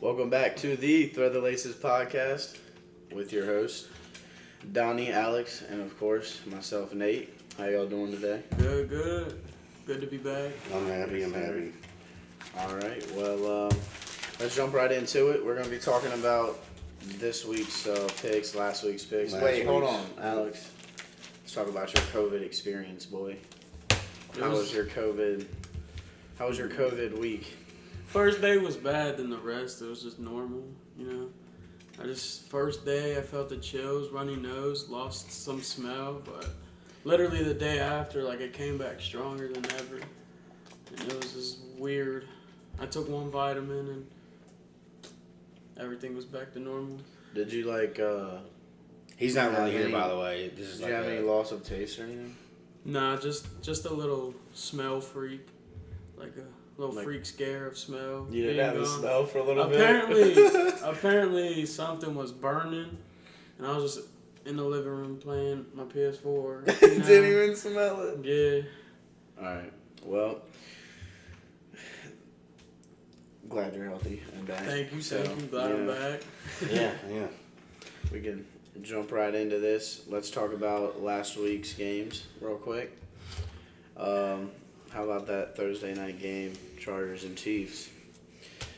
Welcome back to the Thread the Laces podcast with your host, Donnie, Alex, and of course, myself, Nate. How y'all doing today? Good. Good to be back. I'm happy. All right, well, let's jump right into it. We're going to be talking about this week's picks, last week's picks. Wait, hold on, Alex. Let's talk about your COVID experience, boy. How was your COVID week? First day was bad than the rest. It was just normal, first day I felt the chills, runny nose, lost some smell, but literally the day after, it came back stronger than ever. And it was just weird. I took one vitamin and everything was back to normal. Did you He's not really here, by the way. This is did you have any loss of taste or anything? Nah, just a little smell freak, like a little freak scare of smell. You didn't have a smell for a little bit? Apparently something was burning, and I was just in the living room playing my PS4. Didn't even smell it? Yeah. Alright, well, glad you're healthy and back. Thank you. Glad I'm back. Yeah. We can jump right into this. Let's talk about last week's games real quick. How about that Thursday night game, Chargers and Chiefs?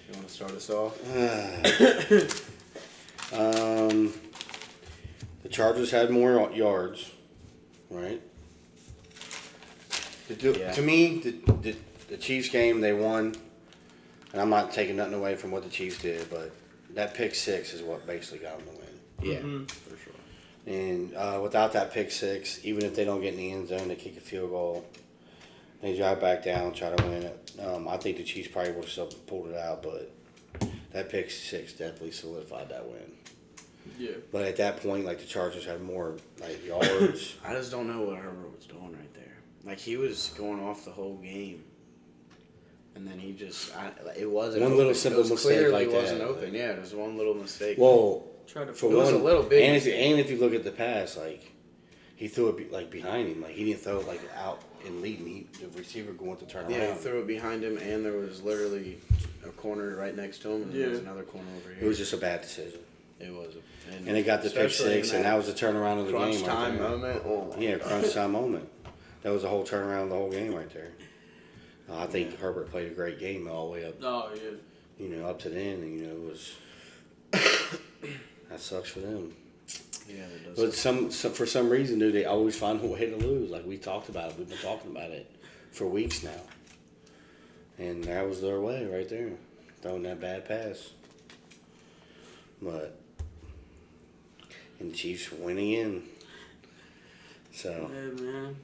You want to start us off? The Chargers had more yards, right? To me, the Chiefs game, they won. And I'm not taking nothing away from what the Chiefs did, but that pick six is what basically got them the win. Yeah, for sure. And without that pick six, even if they don't get in the end zone, they kick a field goal. They drive back down, try to win it. I think the Chiefs probably would have still pulled it out, but that pick six definitely solidified that win. Yeah. But at that point, the Chargers had more yards. I just don't know what Herbert was doing right there. He was going off the whole game. And then he just, it wasn't one open. little simple mistake Clearly that. Wasn't open. Yeah, it was one little mistake. Well, for one, was a little big. And if you look at the pass, he threw it behind him. He didn't throw it out and leading. The receiver going to turn around. Yeah, he threw it behind him, and there was literally a corner right next to him, and there was another corner over here. It was just a bad decision. It was. And they got the pick six, and that was the turnaround of the game. Crunch time moment. Oh, yeah, crunch time moment. That was the whole turnaround of the whole game right there. I think Herbert played a great game all the way up. Oh, yeah. Up to the end, and, it was... that sucks for them. Yeah, it does. But for some reason, dude, they always find a way to lose. We talked about it. We've been talking about it for weeks now. And that was their way right there. Throwing that bad pass. And the Chiefs win again. So... Yeah, man.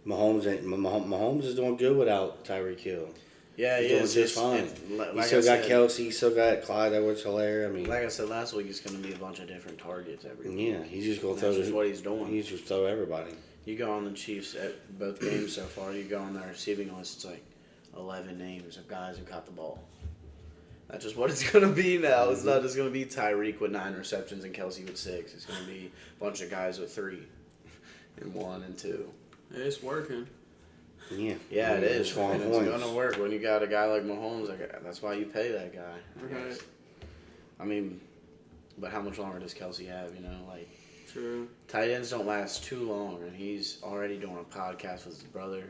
Mahomes is doing good without Tyreek Hill. Yeah, he's doing just fine. He still got Kelsey. He still got Clyde Edwards-Helaire. Like I said last week, it's going to be a bunch of different targets every week. Yeah, he's just going to throw. That's just what he's doing. He's just throw everybody. You go on the Chiefs at both games so far. You go on their receiving list. It's 11 names of guys who caught the ball. That's just what it's going to be now. It's not just going to be Tyreek with 9 receptions and Kelsey with 6. It's going to be a bunch of guys with 3 and 1 and 2. It's working. Yeah, it is. It's going to work when you got a guy like Mahomes. That's why you pay that guy. Right. I mean, but how much longer does Kelsey have? True. Tight ends don't last too long, and he's already doing a podcast with his brother,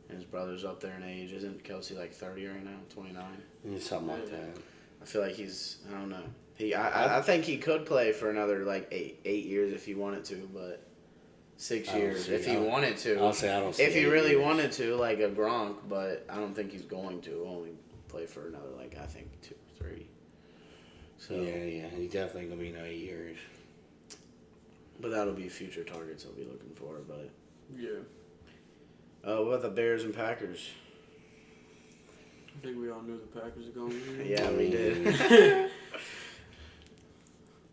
and his brother's up there in age. Isn't Kelsey 30 right now, 29? Yeah, something like that. I feel like he's. I don't know. I think he could play for another 8 years if he wanted to, but. 6 years if he wanted to. I'll say I don't see if he really wanted to, like a Gronk, but I don't think he's going to. Only play for another, I think 2 or 3. So yeah, he's definitely gonna be 8 years. But that'll be future targets I'll be looking for. But yeah. What about the Bears and Packers? I think we all knew the Packers are going to win. Yeah, we did.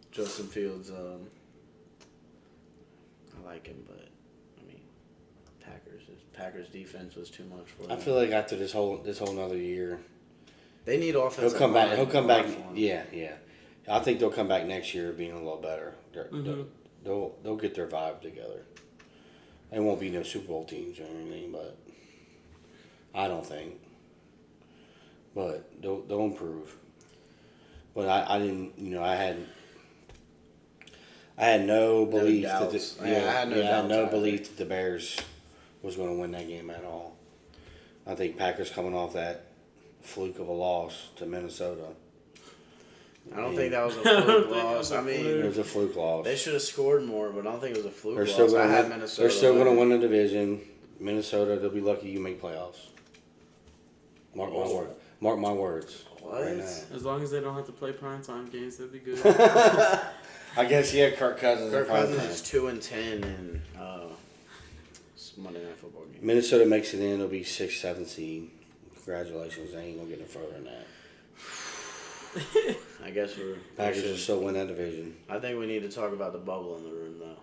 Justin Fields. I like him, but Packers defense was too much for him. I feel like after this whole another year, they need offense. He'll come back. He'll come back. Yeah. I think they'll come back next year being a little better. They'll get their vibe together. They won't be no Super Bowl teams or anything, but I don't think. But they'll improve. But I didn't, I had no belief that doubts. I had no doubts either. belief that the Bears was going to win that game at all. I think Packers coming off that fluke of a loss to Minnesota. I don't think that was a I don't fluke think it loss. was a I mean, It was a fluke loss. they should have scored more, but I don't think it was a fluke They're loss. still I had going. Minnesota. They're still going to winning. win the division. Minnesota, they'll be lucky you make playoffs. Mark my word. Mark my words. What? Right now. As long as they don't have to play primetime games, that'd be good. I guess Kirk Cousins. Kirk are probably Cousins is 2-10 in Monday Night Football game. Minnesota makes it in. It'll be 6th, 7th seed. Congratulations. They ain't gonna get no further than that. I guess we Packers will should. still win that division. I think we need to talk about the bubble in the room, though.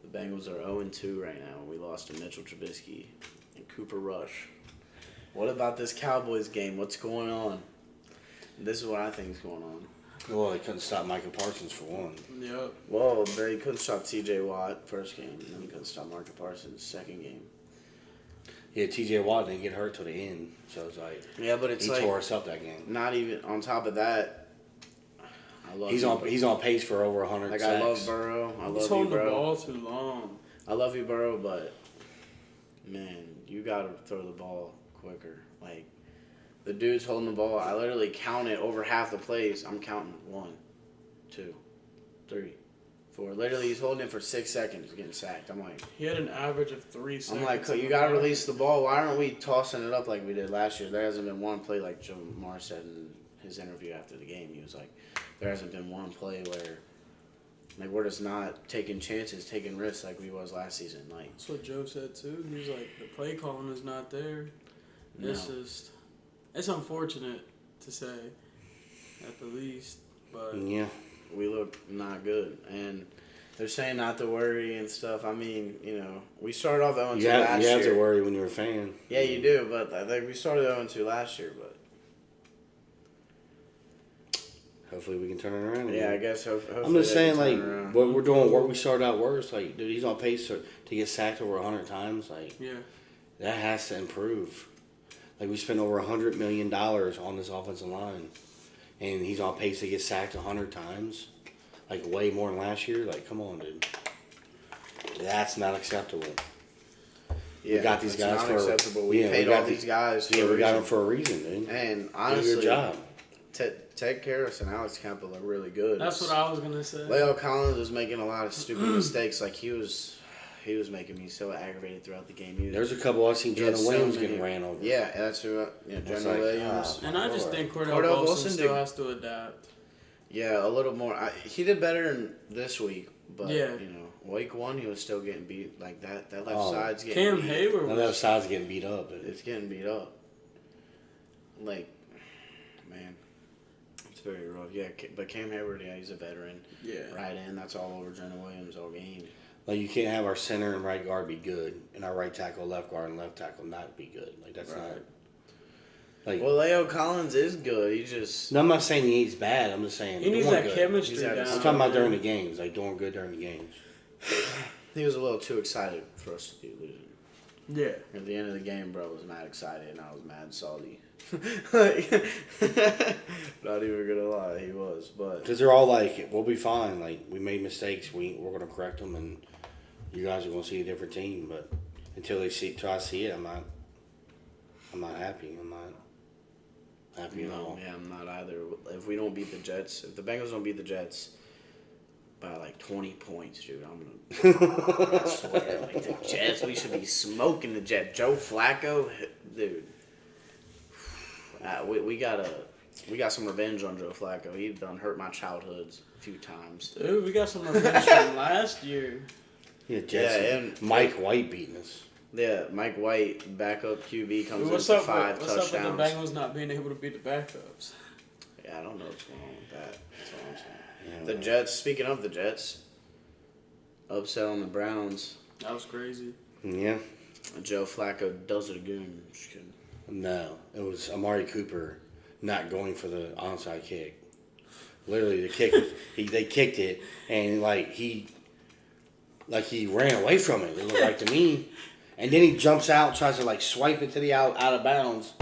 The Bengals are 0-2 right now. We lost to Mitchell Trubisky and Cooper Rush. What about this Cowboys game? What's going on? This is what I think is going on. Well, they couldn't stop Michael Parsons for one. Yep. Well, they couldn't stop T.J. Watt first game, and then they couldn't stop Michael Parsons second game. Yeah, T.J. Watt didn't get hurt till the end, so it's like Yeah, but it's he like tore us up that game. not even on top of that. I love He's you, on pace for over 100 Like sacks. I love Burrow. I He's love you, holding the bro. ball too long. I love you, Burrow, but man, you gotta throw the ball quicker. Like the dude's holding the ball. I literally counted over half the plays. I'm counting 1, 2, 3, 4. Literally, he's holding it for 6 seconds, getting sacked. I'm like, He had an average of 3 seconds. I'm like, on you the gotta ball. release the ball. Why aren't we tossing it up like we did last year? There hasn't been one play like Joe Marr said in his interview after the game. He was like, there hasn't been one play where. Like, we're just not taking chances, taking risks like we was last season. Like, That's what Joe said too. He was like, the play calling is not there. no. It's unfortunate to say, at the least, but Yeah. We look not good. And they're saying not to worry and stuff. I mean, we started off 0-2 You last have year. to worry when you're a fan. Yeah, you do. But we started 0-2 last year. But Hopefully we can turn it around. yeah, I guess hopefully I'm just they saying, can like, turn around. what we're doing, where we started out worse, like, dude, he's on pace to get sacked over 100 times. Like, yeah. that has to improve. Like, we spent over $100 million on this offensive line, and he's on pace to get sacked 100 times. Like, way more than last year. Like, come on, dude. That's not acceptable. Yeah, got these it's guys not for- acceptable. We yeah, we paid got all these guys. Yeah, for a we got him reason. for a reason, dude. And Do honestly, your job. Ted Karras and Alex Campbell are really good. That's what I was gonna say. Leo Collins was making a lot of stupid mistakes. Like he was making me so aggravated throughout the game. There's a couple I've seen He had Jonah so Williams many- getting ran over. Yeah, that's who. It's Jonah like, Williams. And I just Lord. think Cordell, Cordell Wilson Wilson still did- has to adapt. Yeah, a little more. He did better in this week, but Yeah. week 1 he was still getting beat like that. That left Oh. side's getting Cam beat. Hayward Now that was side's getting beat up. It's getting beat up. Like, man, it's very rough. Yeah, but Cam Hayward, yeah, he's a veteran. yeah. Right in, that's all over Jonah Williams all game. Like, you can't have our center and right guard be good, and our right tackle, left guard, and left tackle not be good. Like, that's Right. not. Like, Well, Leo Collins is good. He just no, I'm not saying he's bad. I'm just saying He needs doing that good. chemistry He's had down. his- I'm talking about there. during the games, like doing good during the games. he was a little too excited for us to be losing. Yeah. At the end of the game, bro was mad excited, and I was mad salty. Like, not even gonna lie, he was. But Because they're all like, we'll be fine. Like, we made mistakes. We're going to correct them, and you guys are going to see a different team. But until I see it, I'm not happy. I'm not happy at all. yeah, I'm not either. If we don't beat the Jets, if the Bengals don't beat the Jets by like 20 points, dude, I'm gonna I swear, like the Jets, we should be smoking the Jets. Joe Flacco, dude. We got some revenge on Joe Flacco. He done hurt my childhoods a few times. Dude, we got some revenge from last year. Yeah, Jets. Yeah, and- Mike White beating us. Yeah, Mike White, backup QB, comes Dude, in what's for up 5 with the touchdowns. Bengals not being able to beat the backups? Yeah, I don't know what's going on with that. That's all I'm saying. Yeah. The Jets, speaking of the Jets, upset on the Browns. That was crazy. Yeah. Joe Flacco does it again. Just kidding. No, it was Amari Cooper not going for the onside kick. Literally, the kick was, they kicked it, and he ran away from it. It looked like to me, and then he jumps out, tries to swipe it to the out of bounds,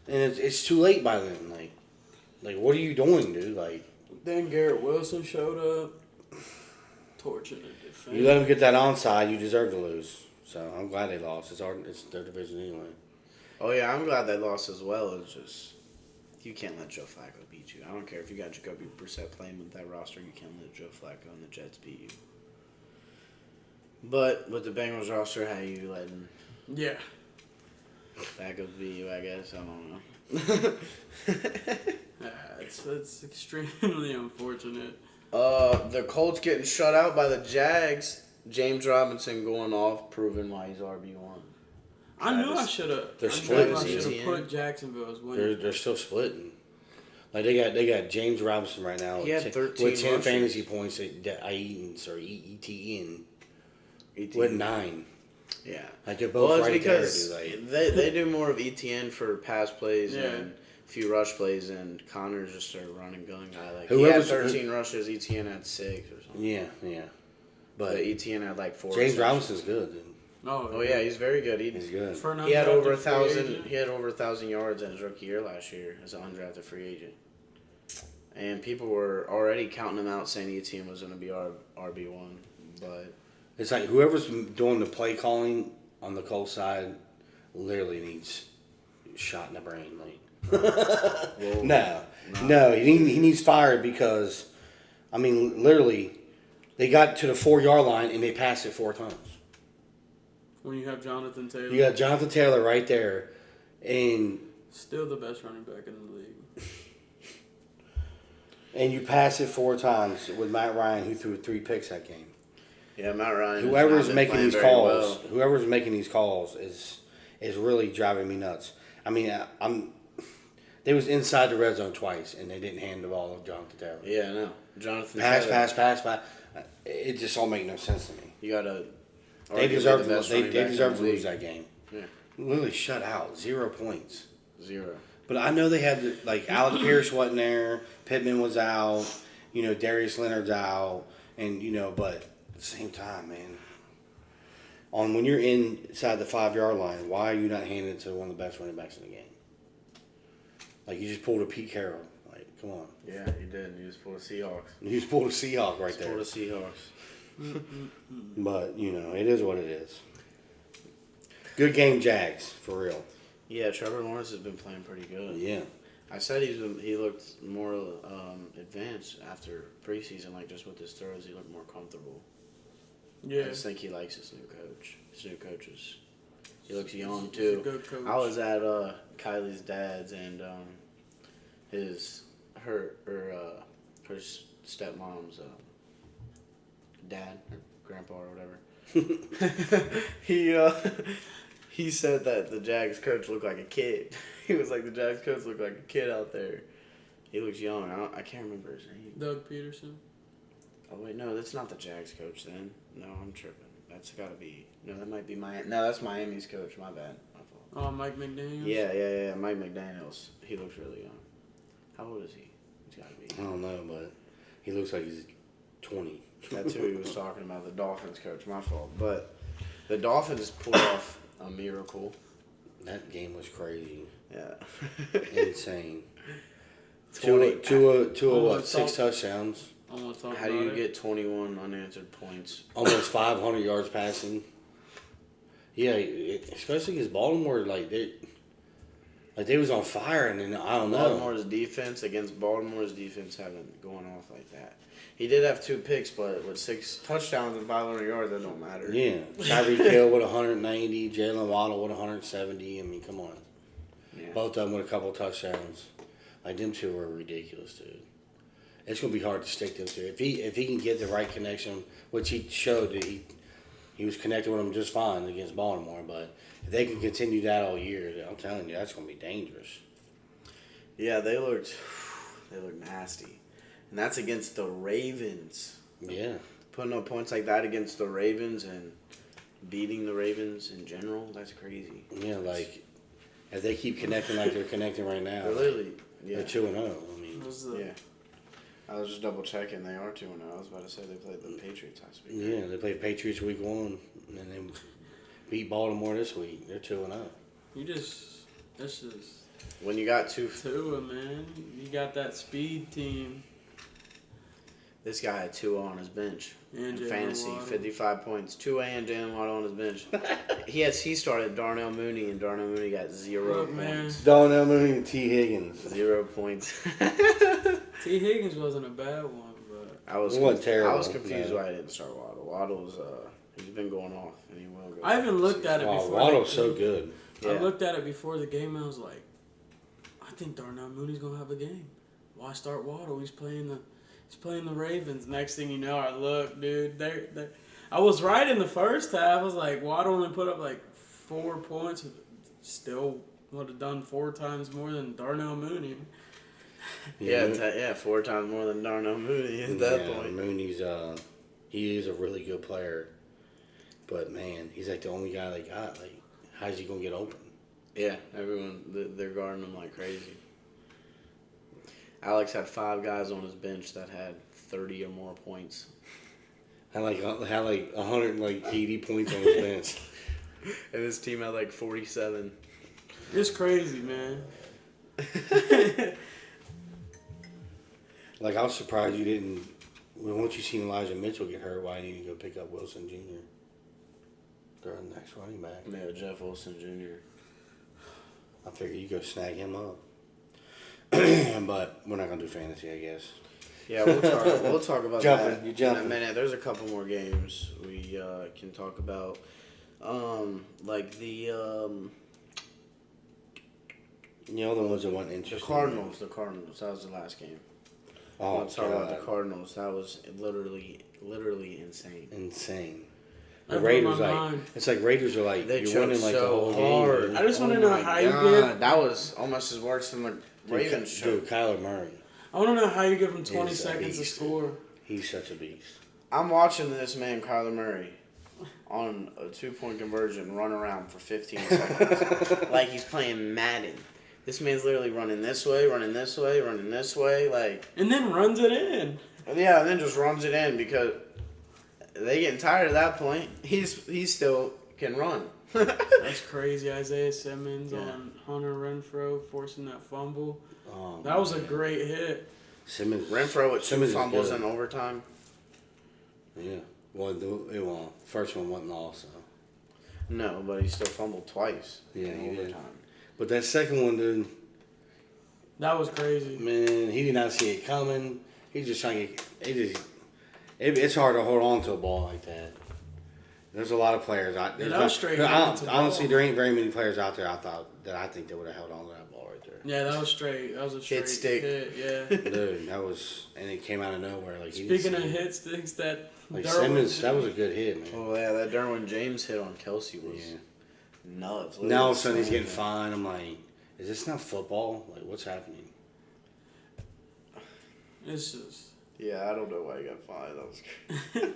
and it's too late by then. Like, Like, what are you doing, dude? Like, Then Garrett Wilson showed up, torching the defense. you let them get that onside, you deserve to lose. So I'm glad they lost. It's their division anyway. Oh yeah, I'm glad they lost as well. It's just you can't let Joe Flacco beat you. I don't care if you got Jacoby Brissett playing with that roster. You can't let Joe Flacco and the Jets beat you. But with the Bengals roster, how you letting Yeah. Flacco beat you? I guess I don't know. It's extremely unfortunate. The Colts getting shut out by the Jags. James Robinson going off, proving why he's RB1. I knew I should have. They're I split should have Etienne. put Jacksonville as winning. They're still splitting. Like they got James Robinson right now. He had with 13 with 10 rushes. fantasy points. ETN with ETN. 9. Yeah. Like they're both Well, it's right there, because dude. Like, they do more of ETN for pass plays Yeah. and a few rush plays, and Connor's just a running gun guy. Like Whoever's- he had 13 rushes, ETN had 6 or something. yeah. But But ETN had like 4. James receptions. Robinson's good, dude. Oh yeah, he's very good. He's good. For an He had over undrafted free 1,000. agent. He had over 1,000 yards in his rookie year last year as an undrafted free agent. And people were already counting him out, saying ETN was going to be our RB1. But It's like whoever's doing the play calling on the Colts side literally needs shot in the brain. Like, well, no, he needs fired because, I mean, literally, they got to the 4-yard line and they passed it 4 times. When you have Jonathan Taylor, You got Jonathan Taylor right there, and still the best running back in the league. you pass it 4 times with Matt Ryan, who threw 3 picks that game. yeah, Matt Ryan. has Whoever's not been making playing these very calls, well. whoever's making these calls is really driving me nuts. I mean, they was inside the red zone twice, and they didn't hand the ball to Jonathan Taylor. Yeah, no. Jonathan Pass, Taylor. pass. It just all make no sense to me. You got to. They deserve to lose that game. Yeah. Literally shut out, 0 points. 0. But I know they had like Alex Pierce wasn't there, Pittman was out, Darius Leonard's out, and but at the same time, man, when you're inside the 5-yard line, why are you not handing it to one of the best running backs in the game? Like you just pulled a Pete Carroll. Like, come on. Yeah, he did. He just pulled a Seahawks. You just pulled a Seahawk right there. Pulled a Seahawks. But it is what it is. Good game, Jags, for real. Yeah, Trevor Lawrence has been playing pretty good. Yeah. I said he looked more advanced after preseason, like just with his throws, he looked more comfortable. I Yeah, just think he likes his new coach. His new coaches. He looks young he's a too. good coach. I was at Kylie's dad's and her stepmom's dad or grandpa or whatever. He said that the Jags coach looked like a kid. He was like, the Jags coach looked like a kid out there. He looks young. I can't remember his name. Doug Peterson. Oh wait, no, that's not the Jags coach then. No, I'm tripping. That's got to be. No, that might be No, that's Miami's coach. My bad. My fault. Oh, Mike McDaniel. Yeah. Mike McDaniels. He looks really young. How old is he? He's got to I be. don't know, but he looks like he's 20. That's who he was talking about. The Dolphins coach. My fault. But the Dolphins pulled off a miracle. That game was crazy. Yeah. Insane. 20 Two Oh, what? it's 6 all- touchdowns. I want to talk How about do you it. get 21 unanswered points? Almost 500 yards passing. Yeah, especially because Baltimore, they was on fire, and then I don't know. Baltimore's defense against Baltimore's defense haven't gone off like that. He did have 2 picks, but with 6 touchdowns and 500 yards, that don't matter. Yeah, Tyreek Hill with 190, Jalen Waddle with 170. I mean, come on. Yeah. Both of them with a couple touchdowns. Like, them two were ridiculous, dude. It's going to be hard to stick them two. If he can get the right connection, which he showed that he was connected with them just fine against Baltimore, but if they can continue that all year, I'm telling you, that's going to be dangerous. Yeah, they looked nasty. And that's against the Ravens. Yeah. Putting up points like that against the Ravens and beating the Ravens in general, that's crazy. Yeah, like, if they keep connecting like they're connecting right now, They're literally, they're yeah. 2-0. I mean, Was the- Yeah. I was just double checking. They are 2-0. I was about to say they played the Patriots last week. yeah, they played Patriots week 1, and then they beat Baltimore this week. They're 2-0. That's just When you got two, Tua, man. You got that speed team. this guy had Tua on his bench. And In Jalen fantasy, Waddle. 55 points. Tua and Jalen Waddle on his bench. He started Darnell Mooney, and Darnell Mooney got 0 Look, man. points. Darnell Mooney and T. Higgins. 0 points. T. Higgins wasn't a bad one, but I was It wasn't terrible, I was confused no. why I didn't start Waddle. Waddle's he's been going off, and he will go. I even looked at it Oh, before. Waddle's the so game. good. Yeah. I looked at it before the game. And I was like, I think Darnell Mooney's gonna have a game. Why start Waddle? He's playing the Ravens. Next thing you know, I look, dude. I was right in the first half. I was like, Waddle only put up like 4 points. Still would have done 4 times more than Darnell Mooney. Yeah, 4 times more than Darnell Mooney at that point. Mooney's he is a really good player, but man, he's like the only guy they got. Like, how's he gonna get open? Yeah, everyone they're guarding him like crazy. Alex had 5 guys on his bench that had 30 or more points, Had like 180 points on his bench. and his team had like 47. It's crazy, man. Like, I was surprised you didn't. Once you seen Elijah Mitchell get hurt, why didn't you go pick up Wilson Jr.? They're the next running back. Yeah, Jeff Wilson Jr. I figured you go snag him up. But we're not gonna do fantasy, I guess. Yeah, we'll talk about Jumping, that you in jumping. a minute. There's a couple more games we can talk about, like the other ones that weren't the interesting. Cardinals. The Cardinals. That was the last game. Oh, Let's talk about the God. Cardinals. That was literally insane. Insane. I The blew Raiders, my like, mind. it's like Raiders are like, They you're choked winning like the so whole hard. game. I just want to Oh know my how you God, give. that was almost as worse than the Ravens show. Dude, Kyler Murray, I want to know how you give him 20 He's a seconds to beast. score. he's such a beast. I'm watching this man, Kyler Murray, on a 2-point conversion, run around for 15 seconds. Like he's playing Madden. This man's literally running this way, running this way, running this way. Like, And then runs it in. yeah, and then just runs it in because they getting tired at that point. He still can run. That's crazy. Isaiah Simmons Yeah. on Hunter Renfro forcing that fumble. Oh, That was a man. great hit. Simmons. Renfro with 2 Simmons is fumbles good. in overtime. Yeah. Well, first one wasn't lost, so. No, but he still fumbled twice Yeah, in he did. overtime. But that second one, dude, That was crazy. man, he did not see it coming. He just trying to it's hard to hold on to a ball like that. There's a lot of players out there. Yeah, that was straight hands to Honestly, ball. there ain't very many players out there I think they would have held on to that ball right there. Yeah, that was straight. That was a straight stick. hit. Yeah. Dude, that was, and it came out of nowhere. Like, Speaking of hit sticks, that like Derwin- Simmons, that was a good hit, man. Oh yeah, that Derwin James hit on Kelsey was Yeah. nuts. Now all of a sudden he's Literally getting fined. I'm like, is this not football? Like, what's happening? It's just. Yeah, I don't know why he got fined. That was crazy.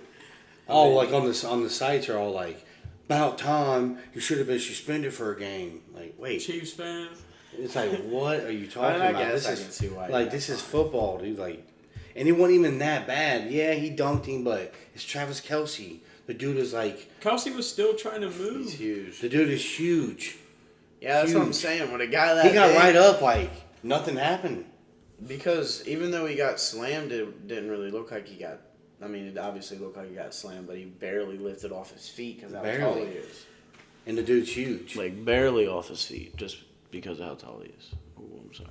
Oh, like on the sites are all like, about time. You should have been suspended for a game. Like, wait, Chiefs fans. it's like, what are you talking I about? guess This I is can see why. he like got this is fined. football, dude. Like, and it wasn't even that bad. Yeah, he dunked him, but it's Travis Kelsey. The dude is like, Kelsey was still trying to move. He's huge. the dude is huge. Yeah, that's what I'm huge. saying. When a guy that He got big- right up like nothing happened. because even though he got slammed, it didn't really look like he got. I mean, it obviously looked like he got slammed, but he barely lifted off his feet because how tall he Barely. is. And the dude's huge. Like barely off his feet, just because of how tall he is. Oh, I'm sorry.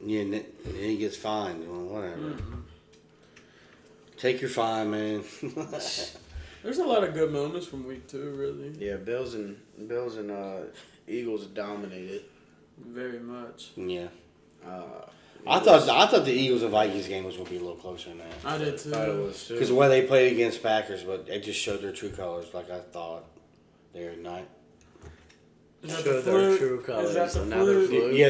Yeah, and then he gets fined. Well, whatever. Take your fine, man. There's a lot of good moments from week 2, really. Yeah, Bills and Eagles dominated. Very much. Yeah. Uh, I thought the Eagles and Vikings game was going to be a little closer than that. I did thought it too. was too. Because the way they played against Packers, but it just showed their true colors, like I thought they not. Is that Showed the their flute? true colors. Is that the Another flute? flute. Yeah,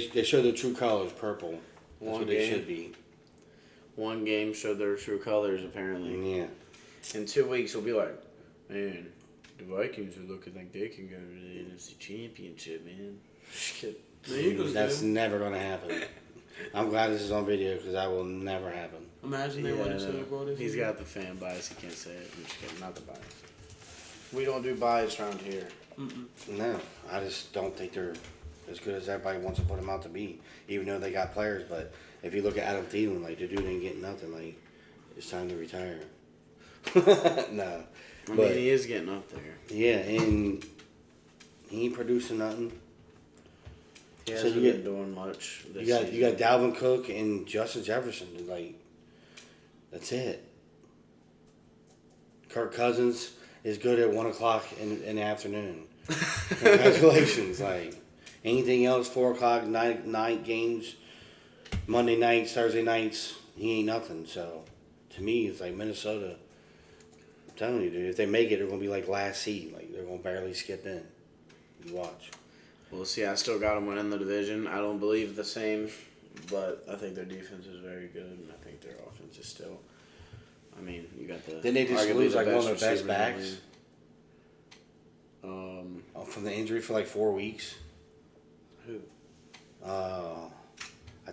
they show their true colors, purple. That's One what they game. should be. One game showed their true colors, apparently. Yeah. In 2 weeks, we'll be like, man, the Vikings are looking like they can go to the NFC Championship, man. The Eagles That's do. never going to happen. I'm glad this is on video because that will never happen. Imagine they won the Super Bowl this He's year. got the fan bias. He can't say it. I'm just kidding. Not the bias. We don't do bias around here. No, I just don't think they're as good as everybody wants to put them out to be. Even though they got players, but if you look at Adam Thielen, like the dude ain't getting nothing. Like it's time to retire. No, I but mean, he is getting up there. yeah, and he ain't producing nothing. He So hasn't you been doing much. This You got season. Dalvin Cook and Justin Jefferson. Like that's it. Kirk Cousins is good at 1:00 in the afternoon. Congratulations. Like anything else, 4:00 night games, Monday nights, Thursday nights, he ain't nothing. So to me, it's like Minnesota. I'm telling you, dude, if they make it, they're gonna be like last seed. Like they're gonna barely skip in. You watch. We'll see. I still got them winning the division. I don't believe the same, but I think their defense is very good, and I think their offense is still. I mean, you got the. Didn't they just arguably lose the like one of best their best receiver in the backs league. from the injury for like 4 weeks? Who? I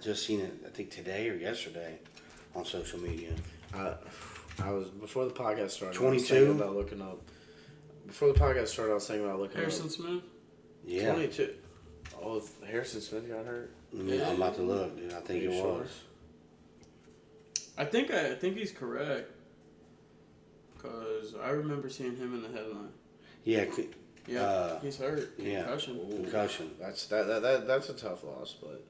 just seen it. I think today or yesterday on social media. I was before the podcast started. 22? I was thinking about looking up. Before the podcast started, I was thinking about looking Harrison up. Smith. Yeah. 22. Oh, Harrison Smith got hurt. I'm about to look, dude. I think Are you it sure? was. I think he's correct. Cause I remember seeing him in the headline. Yeah, Yeah, he's hurt. yeah. Concussion. Concussion. That's that's a tough loss, but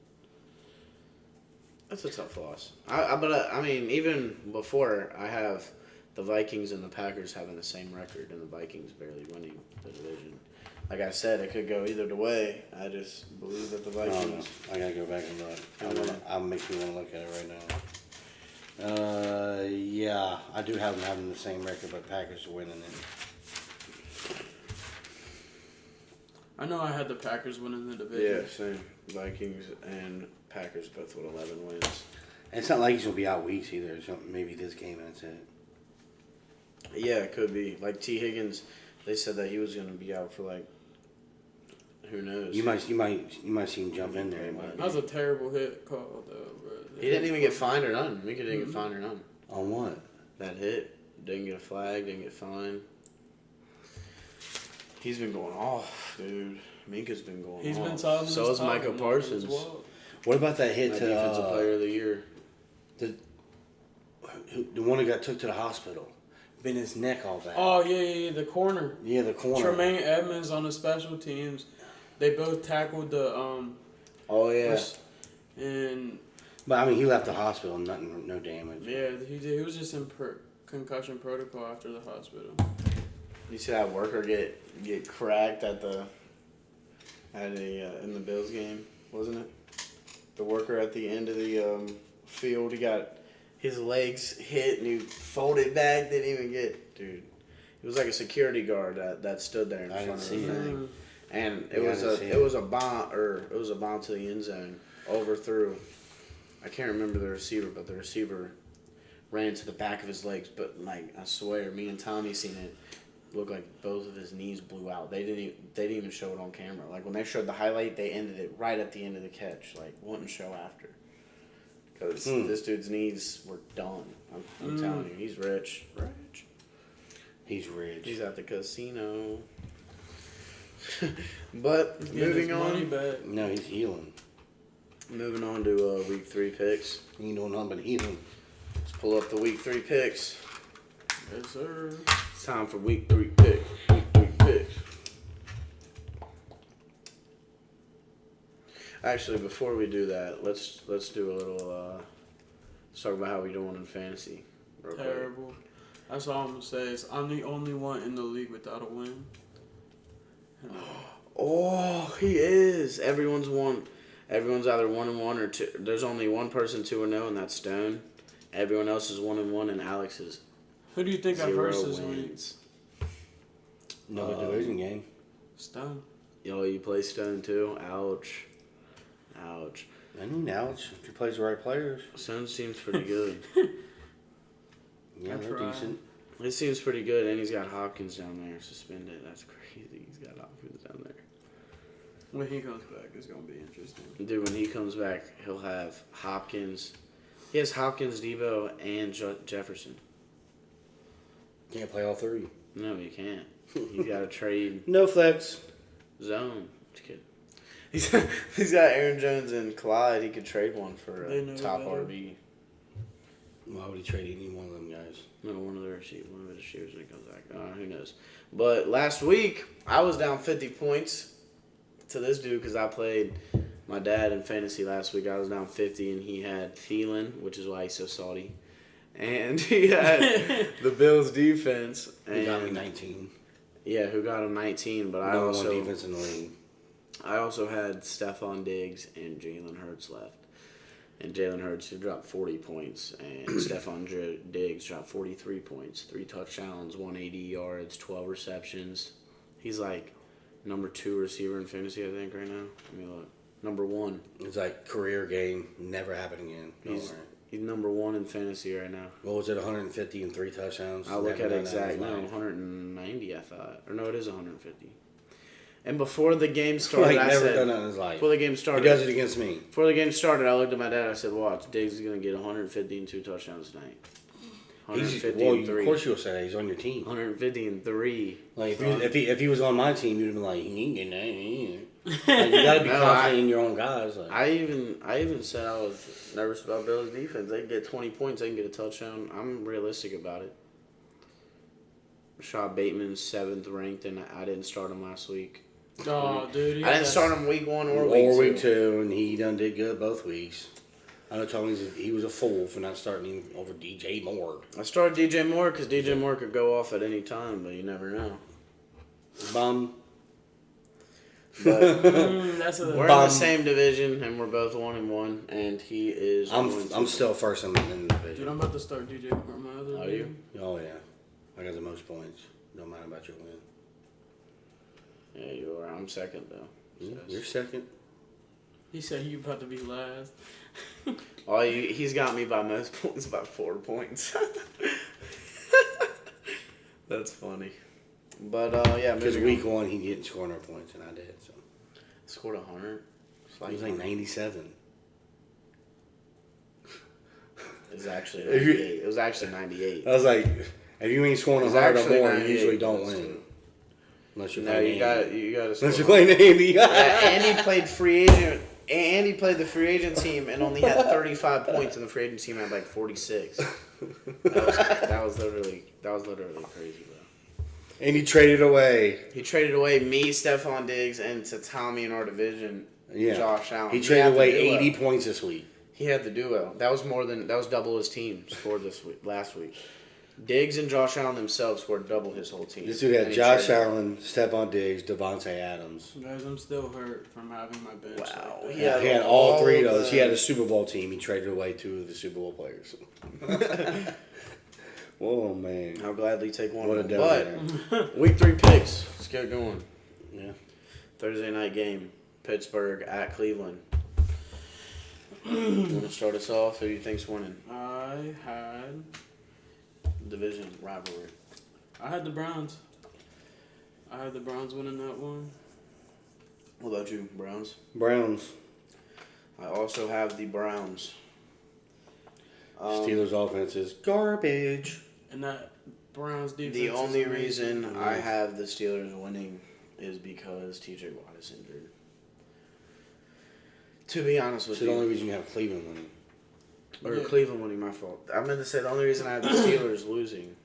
that's a tough loss. I mean, even before I have the Vikings and the Packers having the same record, and the Vikings barely winning the division. Like I said, it could go either way. I just believe that the I don't know. Vikings. I gotta go back and look. I'll make me want to look at it right now. Yeah, I do have them having the same record, but Packers are winning it. I know I had the Packers winning the Yeah, division. same. Vikings and Packers both with 11 wins. And it's not like he's gonna be out weeks either. So maybe this game and that's it. Yeah, it could be. Like T. Higgins, they said that he was going to be out for like, who knows? You might see him jump in there. That was a terrible hit call, though, bro. He didn't even get fined or nothing. Minka didn't get fined or nothing. On what? That hit. Didn't get a flag, didn't get fined. He's been going off, dude. Minka's been going He's off. been talking. So is Micah Parsons. What about that hit My to defensive player of the year. the one who got took to the hospital? Been his neck all bad. Oh yeah, the corner. Yeah, the corner. Tremaine Edmonds on the special teams. They both tackled the Oh, yeah. and But I mean, he left the hospital, nothing, no damage. yeah, he was just in concussion protocol after the hospital. You see that worker get cracked at in the Bills game, wasn't it? The worker at the end of the field, he got his legs hit and he folded back, didn't even get, dude. It was like a security guard that stood there in I front didn't of see the that. thing. And Yeah, I didn't see it was a bomb to the end zone, overthrew. I can't remember the receiver, but the receiver ran to the back of his legs. But like I swear, me and Tommy seen it. Looked like both of his knees blew out. They didn't even show it on camera. Like when they showed the highlight, they ended it right at the end of the catch. Like wouldn't show after. Because this dude's knees were done. I'm telling you, he's rich. Rich. He's rich. He's at the casino. But Getting moving his money on. back. No, he's healing. Moving on to week 3 picks. He ain't doing nothing but healing. Let's pull up the week 3 picks. Yes, sir. It's time for week 3 picks. Week 3 picks. Actually, before we do that, let's do a little. Let's talk about how we doing in fantasy. Real quick. Terrible. That's all I'm gonna say is I'm the only one in the league without a win. Oh, he is. Everyone's either 1-1 or 2. There's only one person 2-0, and that's Stone. Everyone else is 1-1, and Alex is Who do you think got 0 first this week? wins. Another division game. Stone. Yo, you play Stone too? Ouch. Ouch. I mean, Alex, if he plays the right players, Stone seems pretty good. yeah, That's they're right. decent. It seems pretty good, and he's got Hopkins down there suspended. That's crazy. He's got Hopkins down there. When he comes back, it's gonna be interesting. Dude, when he comes back, he'll have Hopkins. He has Hopkins, Debo, and Jefferson. Can't play all three. No, he can't. He's got a trade No flex. zone. Just kidding. He's got Aaron Jones and Clyde. He could trade one for They a know top better. RB. Why would he trade any one of them guys? No, one of the receivers when he comes back. Who knows? But last week, I was down 50 points to this dude because I played my dad in fantasy last week. I was down 50, and he had Thielen, which is why he's so salty. And he had the Bills defense. He got me and- 19. Yeah, who got him 19, but I Number also one defense in the league. I also had Stephon Diggs and Jalen Hurts left. And Jalen Hurts dropped 40 points, and Stephon Diggs dropped 43 points, 3 touchdowns, 180 yards, 12 receptions. He's like number 2 receiver in fantasy, I think, right now. Let me look. Number 1. It's like career game. Never happen again. Don't He's worry. he's number 1 in fantasy right now. What was it? 150 and 3 touchdowns. I'll look Never at done that in exact. his No, life. 190, I thought. Or no, it is 150. And before the game started, Like, I never said, done that in his life. before the game He started, does it against me. Before the game started, I looked at my dad. I said, "Watch, Diggs is gonna get 150 and 2 touchdowns tonight. 150 and Of 3. course you'll say that. He's on your team. 150 and 3. Like if he was on my team, you'd have been like, he ain't getting that. He ain't. Like, you gotta be No, confident in your own guys. Like, I even said I was nervous about Bills' defense. They can get 20 points. They can get a touchdown. I'm realistic about it. Rashad Bateman's 7th ranked, and I didn't start him last week. Oh, dude. I didn't start him week 1 or week 2. week 2, and he done did good both weeks. I know he was a fool for not starting him over DJ Moore. I started DJ Moore because DJ Moore could go off at any time, but you never know. Bum. But That's a. we're in the same division, and we're both 1-1, and he is. I'm still first in the Dude, division. I'm about to start DJ for my other. Are league. you? Oh yeah, I got the most points. Don't matter about your win. Yeah, you are. I'm second though. You're second. He said you about to be last. Oh, he's got me by most points by 4 points. That's funny. But yeah, Because moving week on. 1 he didn't score no points, and I did. So Scored 100. he was like 97. It was actually If you- 98. It was actually 98. I was like, if you ain't scoring It's 100 or actually more, you 98. usually don't That's win. good. Unless you're No, playing you got Andy. you got to. Unless you're playing Andy. Yeah, Andy played free agent. Andy played the free agent team and only had 35 points, and the free agent team had like 46. That was literally crazy, bro. And he traded away. He traded away me, Stephon Diggs, and to Tommy in our division, Yeah. Josh Allen. He had traded the away duo. 80 points this week. He had the duo. That was double his team scored last week. Diggs and Josh Allen themselves scored double his whole team. This dude And had he Josh traded- Allen, Stephon Diggs, Devontae Adams. Guys, I'm still hurt from having my bench. Wow. Like that. Yeah. He had all 3 of all those. the- He had a Super Bowl team. He traded away 2 of the Super Bowl players. Whoa, man. I'll gladly take one What a of them. devil. But week 3 picks. Let's get going. Yeah. Thursday night game. Pittsburgh at Cleveland. Want to start us off? Who do you think's winning? I had Division rivalry. the Browns. I had the Browns winning that one. What about you, Browns? Browns. I also have the Browns. Steelers offense is garbage. And that Browns defense. The is only amazing. reason I have the Steelers winning is because TJ Watt is injured. To be honest with It's the only you, reason you have Cleveland winning. or Yeah. Cleveland winning, my fault. I meant to say the only reason I have the Steelers losing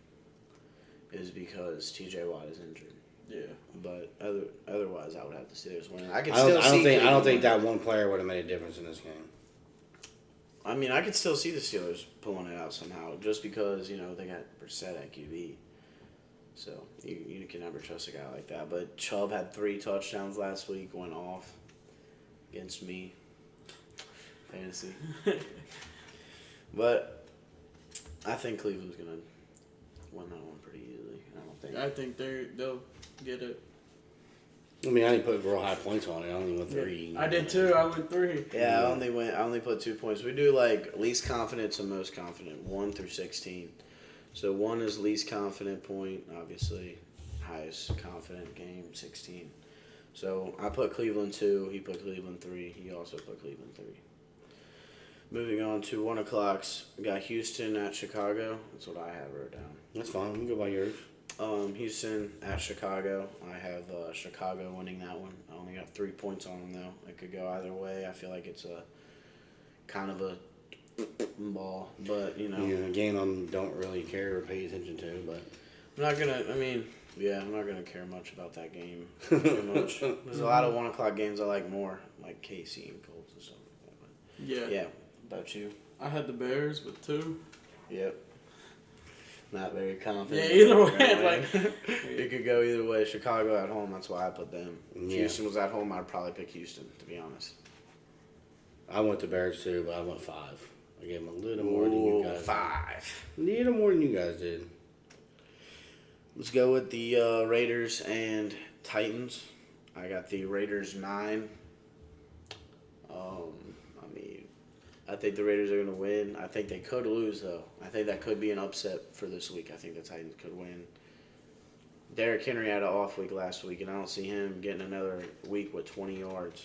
is because TJ Watt is injured. Yeah. But otherwise, I would have the Steelers winning. I could I still don't see. think Cleveland winning. that one player would have made a difference in this game. I mean, I could still see the Steelers pulling it out somehow, just because they got Brissett at QB. So you can never trust a guy like that. But Chubb had 3 touchdowns last week, went off against me. Fantasy. But I think Cleveland's gonna win that one pretty easily. I think they'll get it. I mean, I didn't put real high points on it. I only went 3. I did too. I went 3. Yeah, I only put 2 points. We do like least confident to most confident, 1 through 16. So 1 is least confident point, obviously. Highest confident game, 16. So I put Cleveland 2. He put Cleveland 3. He also put Cleveland 3. Moving on to 1 o'clocks. We got Houston at Chicago. That's what I have wrote down. That's fine. We can go by yours. Houston at Chicago. I have Chicago winning that one. I only got 3 points on them though. It could go either way. I feel like it's a kind of a ball, but you know. Yeah, a game I don't really care or pay attention to, but I'm not gonna. I mean, yeah, I'm not gonna care much about that game too much. There's a lot of 1 o'clock games I like more, like KC and Colts and stuff like that. Yeah. But yeah, about you? I had the Bears with 2. Yep. Not very confident. Yeah, either way, Like it could go either way. Chicago at home. That's why I put them. If Yeah. Houston was at home, I'd probably pick Houston. To be honest. I went to Bears too, but I went 5. I gave them a little more than you guys. 5. A little more than you guys did. Let's go with the Raiders and Titans. I got the Raiders 9. I mean, I think the Raiders are going to win. I think they could lose, though. I think that could be an upset for this week. I think the Titans could win. Derrick Henry had an off week last week, and I don't see him getting another week with 20 yards.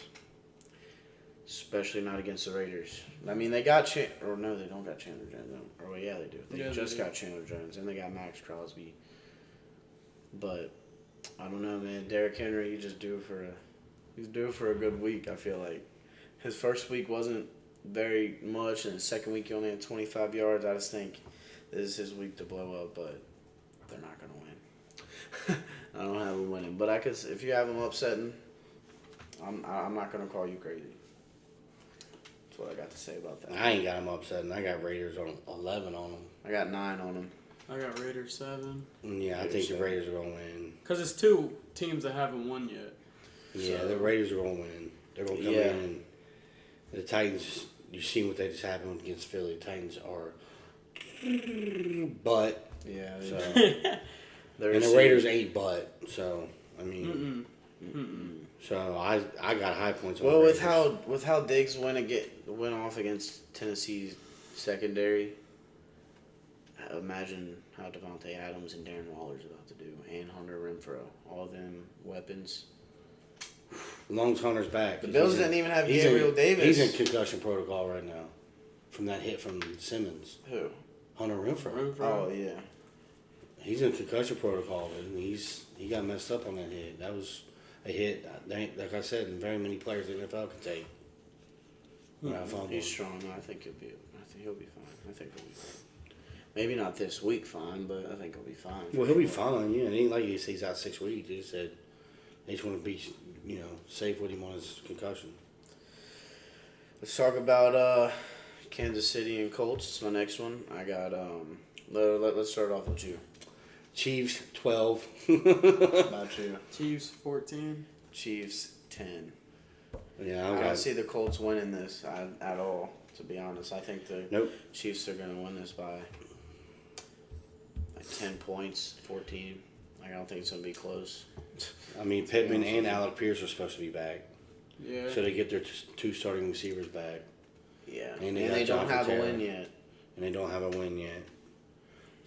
Especially not against the Raiders. I mean, they got or no, they don't got Chandler Jones. Or yeah, they do. They Yeah, just they do. got Chandler Jones, and they got Max Crosby. But I don't know, man. Derrick Henry, he's due for a good week. I feel like his first week wasn't very much, and his second week he only had 25 yards. I just think this is his week to blow up, but they're not gonna win. I don't have him winning, but if you have him upsetting, I'm not gonna call you crazy. That's what I got to say about that. I ain't got them upsetting. I got Raiders on 11 on them. I got 9 on him. I got Raiders 7. Yeah, I think the Raiders are going to win. Because it's 2 teams that haven't won yet. Yeah, So- the Raiders are going to win. They're going to come Yeah. in. And the Titans, you've seen what they just happened against Philly. The Titans are. But. Yeah. So, They're and the Raiders ain't but. So, I mean. So, I got high points on Well, the with Raiders. how Diggs went off against Tennessee's secondary, imagine how Devontae Adams and Darren Waller's about to do, and Hunter Renfrow, all of them weapons. As long as Hunter's back. The Bills he's in- didn't even have he's Gabriel in, Davis. He's in concussion protocol right now. From that hit from Simmons. Who? Hunter Renfrow. Oh yeah. He's in concussion protocol, and he got messed up on that hit. That was a hit. Like I said, very many players in the NFL can take. Without fumbling. He's strong. I think he'll be fine. I think he'll be fine. Maybe not this week, fine, but I think he'll be fine. Well, he'll be fine. Yeah, it ain't like he's out 6 weeks. They just said they just want to be, safe with him on his concussion. Let's talk about Kansas City and Colts. It's my next one. I got let's start off with you. Chiefs 12. About you. Chiefs 14. Chiefs 10. Yeah, I don't see the Colts winning this at all, to be honest. I think the Nope. Chiefs are going to win this by like 10 points, 14. I don't think it's going to be close. I mean, Pittman and Alec Pierce are supposed to be back, Yeah. so they get their 2 starting receivers back, Yeah. And And they they, got don't have Jonathan a win Taylor. yet. and they don't have a win yet.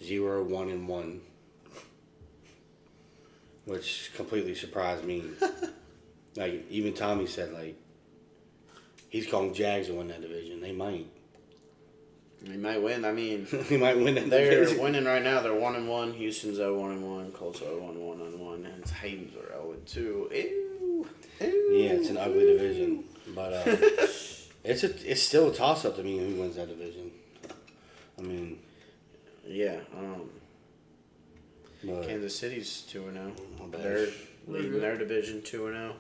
0-1-1, which completely surprised me. Like even Tommy said, like he's calling Jags to win that division. They might. They might win. I mean, They might win that they're division. winning right now. They're 1-1. Houston's 0-1-1. Colts are 0-1-1, and Titans are 0-2. Ew. Yeah, it's an ugly division, but it's still a toss up to me who wins that division. I mean, Yeah. but Kansas City's 2-0. My bad. They're leading their division 2-0.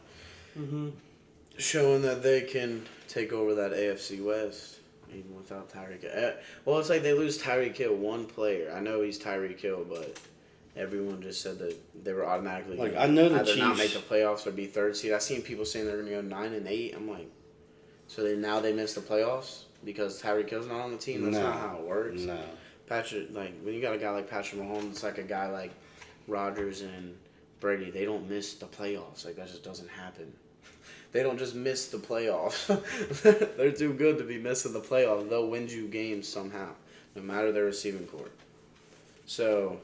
Showing that they can take over that AFC West even without Tyreek. Well, it's like they lose Tyreek Hill, one player. I know he's Tyreek Hill, but everyone just said that they were automatically Like, gonna I know the either not Chiefs- make the playoffs or be third seed. I've seen people saying they're going to go 9-8. I'm like, so now they miss the playoffs because Tyreek Hill's not on the team? That's No. not how it works. no. Patrick, like when you got a guy like Patrick Mahomes, it's like a guy like Rodgers and Brady. They don't miss the playoffs. Like that just doesn't happen. They don't just miss the playoffs. They're too good to be missing the playoffs. They'll win you games somehow, no matter their receiving core. So,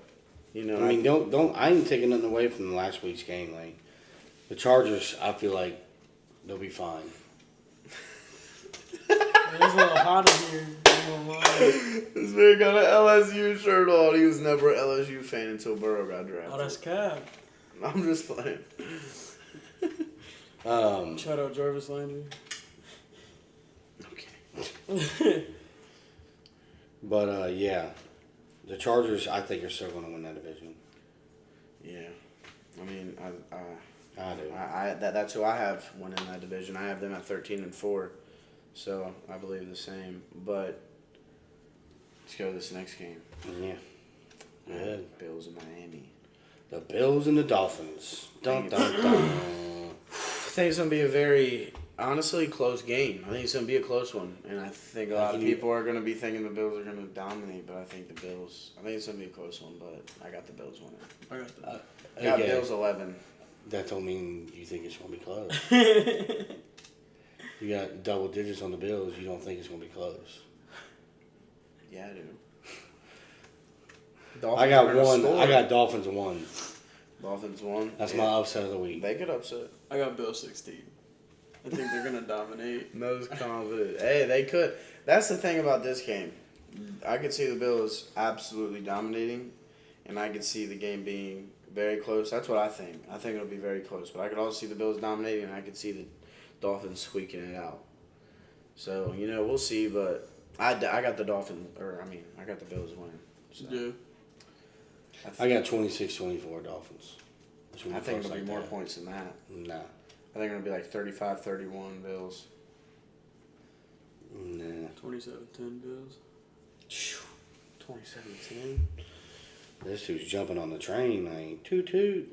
I mean, don't. I ain't taking nothing away from the last week's game. Like the Chargers, I feel like they'll be fine. It's a little hot in here. gonna lie. This man got an LSU shirt on. He was never an LSU fan until Burrow got drafted. Oh, that's cap. I'm just playing. Shout out Jarvis Landry. Okay. But yeah, the Chargers, I think, are still going to win that division. Yeah. I mean, I do. that's who I have winning that division. I have them at 13-4, so I believe the same. But let's go to this next game. Yeah. Go ahead. Bills in Miami. The Bills and the Dolphins. Dun dun dun. I think it's gonna be a very honestly close game. I think it's gonna be a close one, and I think a lot of people are gonna be thinking the Bills are gonna dominate. But I think it's gonna be a close one. But I got the Bills winning. I got that. I got Again, Bills 11. that don't mean you think it's going to be close. You got double digits on the Bills. You don't think it's going to be close. Yeah, I do. I Dolphins got are gonna one. score. I got Dolphins 1. Dolphins won. That's Yeah. my upset of the week. They could upset. I got Bill 16. I think they're gonna dominate. Most confident. Hey, they could. That's the thing about this game. I could see the Bills absolutely dominating, and I could see the game being very close. That's what I think. I think it'll be very close. But I could also see the Bills dominating, and I could see the Dolphins squeaking it out. So, we'll see. But I got the Dolphins, I got the Bills winning. So. Yeah. I got 26-24 Dolphins. I think it'll be more points than that. Nah. I think it'll be like 35-31 Bills. Nah. 27-10 Bills. 27-10. This dude's jumping on the train, man. Toot toot.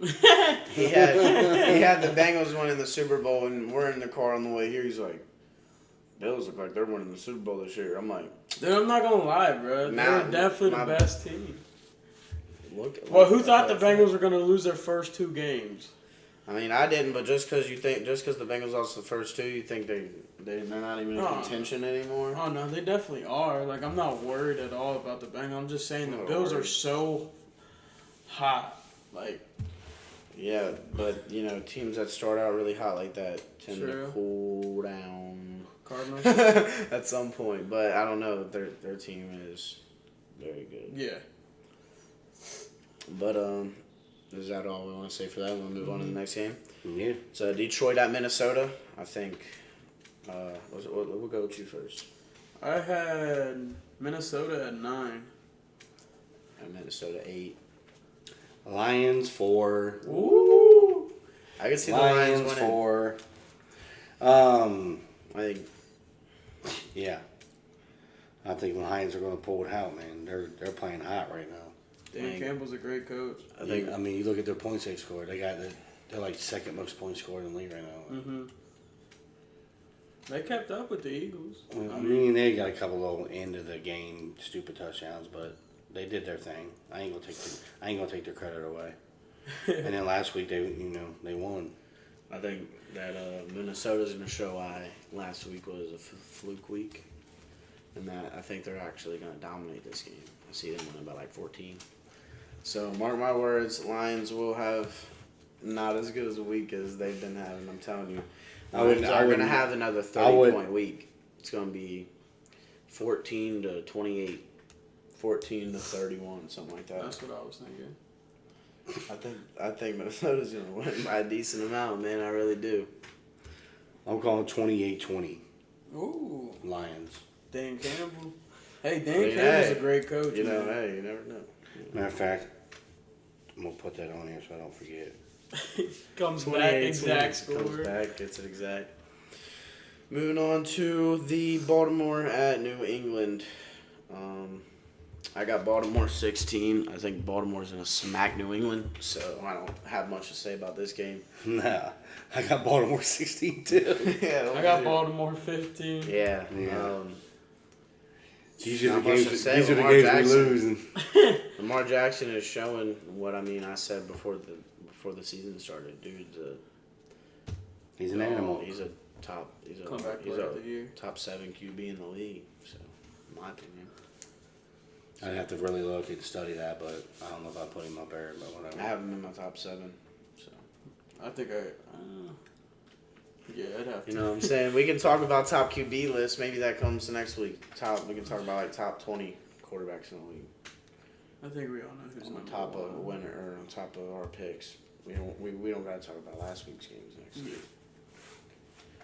He had the Bengals winning the Super Bowl, and we're in the car on the way here. He's like, Bills look like they're winning the Super Bowl this year. I'm like, Dude, I'm not gonna lie, bro. Nah, They're definitely my- the best team. look. Well, who thought the Bengals were gonna lose their first 2 games? I mean, I didn't, but just because the Bengals lost the first 2, you think they're not even in No. contention anymore? Oh no, they definitely are. Like, I'm not worried at all about the Bengals. I'm just saying the Not Bills are worried. so hot. Like, Yeah, but teams that start out really hot like that tend to True. cool down Cardinals. at some point. But I don't know. Their team is very good. Yeah. But is that all we want to say for that? We'll move on to the next game. Yeah. So Detroit at Minnesota. I think. We'll go with you first. I had Minnesota at 9. And Minnesota 8. Lions 4. Ooh. I can see the Lions Lions winning. 4. I think. Yeah. I think the Lions are going to pull it out, man. They're playing hot right now. Dan Like- Campbell's a great coach. I think. I mean, you look at their points they scored. They're like second most points scored in the league right now. Mm-hmm. They kept up with the Eagles. I mean, they got a couple little end of the game stupid touchdowns, but they did their thing. I ain't gonna take their credit away. And then last week they won. I think that Minnesota's going to show why last week was a fluke week, and that I think they're actually going to dominate this game. I see them winning by like 14. So mark my words, Lions will have not as good as a week as they've been having. I'm telling you, Lions are going to have another 30-point week. It's going to be 14-28, 14-31, something like that. That's what I was thinking. I think Minnesota's going to win by a decent amount, man. I really do. I'm calling 28-20 Ooh, Lions. Dan Campbell. Hey, Dan I mean, Campbell's hey, a great coach. You know, man. hey, you never know. Matter of fact, I'm gonna put that on here so I don't forget. Comes back exact score. Comes back, gets it exact. Moving on to the Baltimore at New England. I got Baltimore 16. I think Baltimore's going to smack New England, so I don't have much to say about this game. Nah, I got Baltimore 16 too. Yeah, I got Baltimore 15. Yeah. Yeah. These are Not the much games. to say. These are the Lamar games Jackson. we lose. And Lamar Jackson is showing what I said before the season started. Dude's he's an animal. He's a top. He's a Comeback he's player a of the year. top 7 QB in the league. So, in my opinion. I'd have to really look and study that, but I don't know if I put him up there, but whatever. I have him in my top 7. So I think Yeah, I'd have to. You know what I'm saying? We can talk about top QB list. Maybe that comes next week. We can talk about like top 20 quarterbacks in the league. I think we all know who's On number top of one. winner or on top of our picks. We don't gotta talk about last week's games next Yeah. week.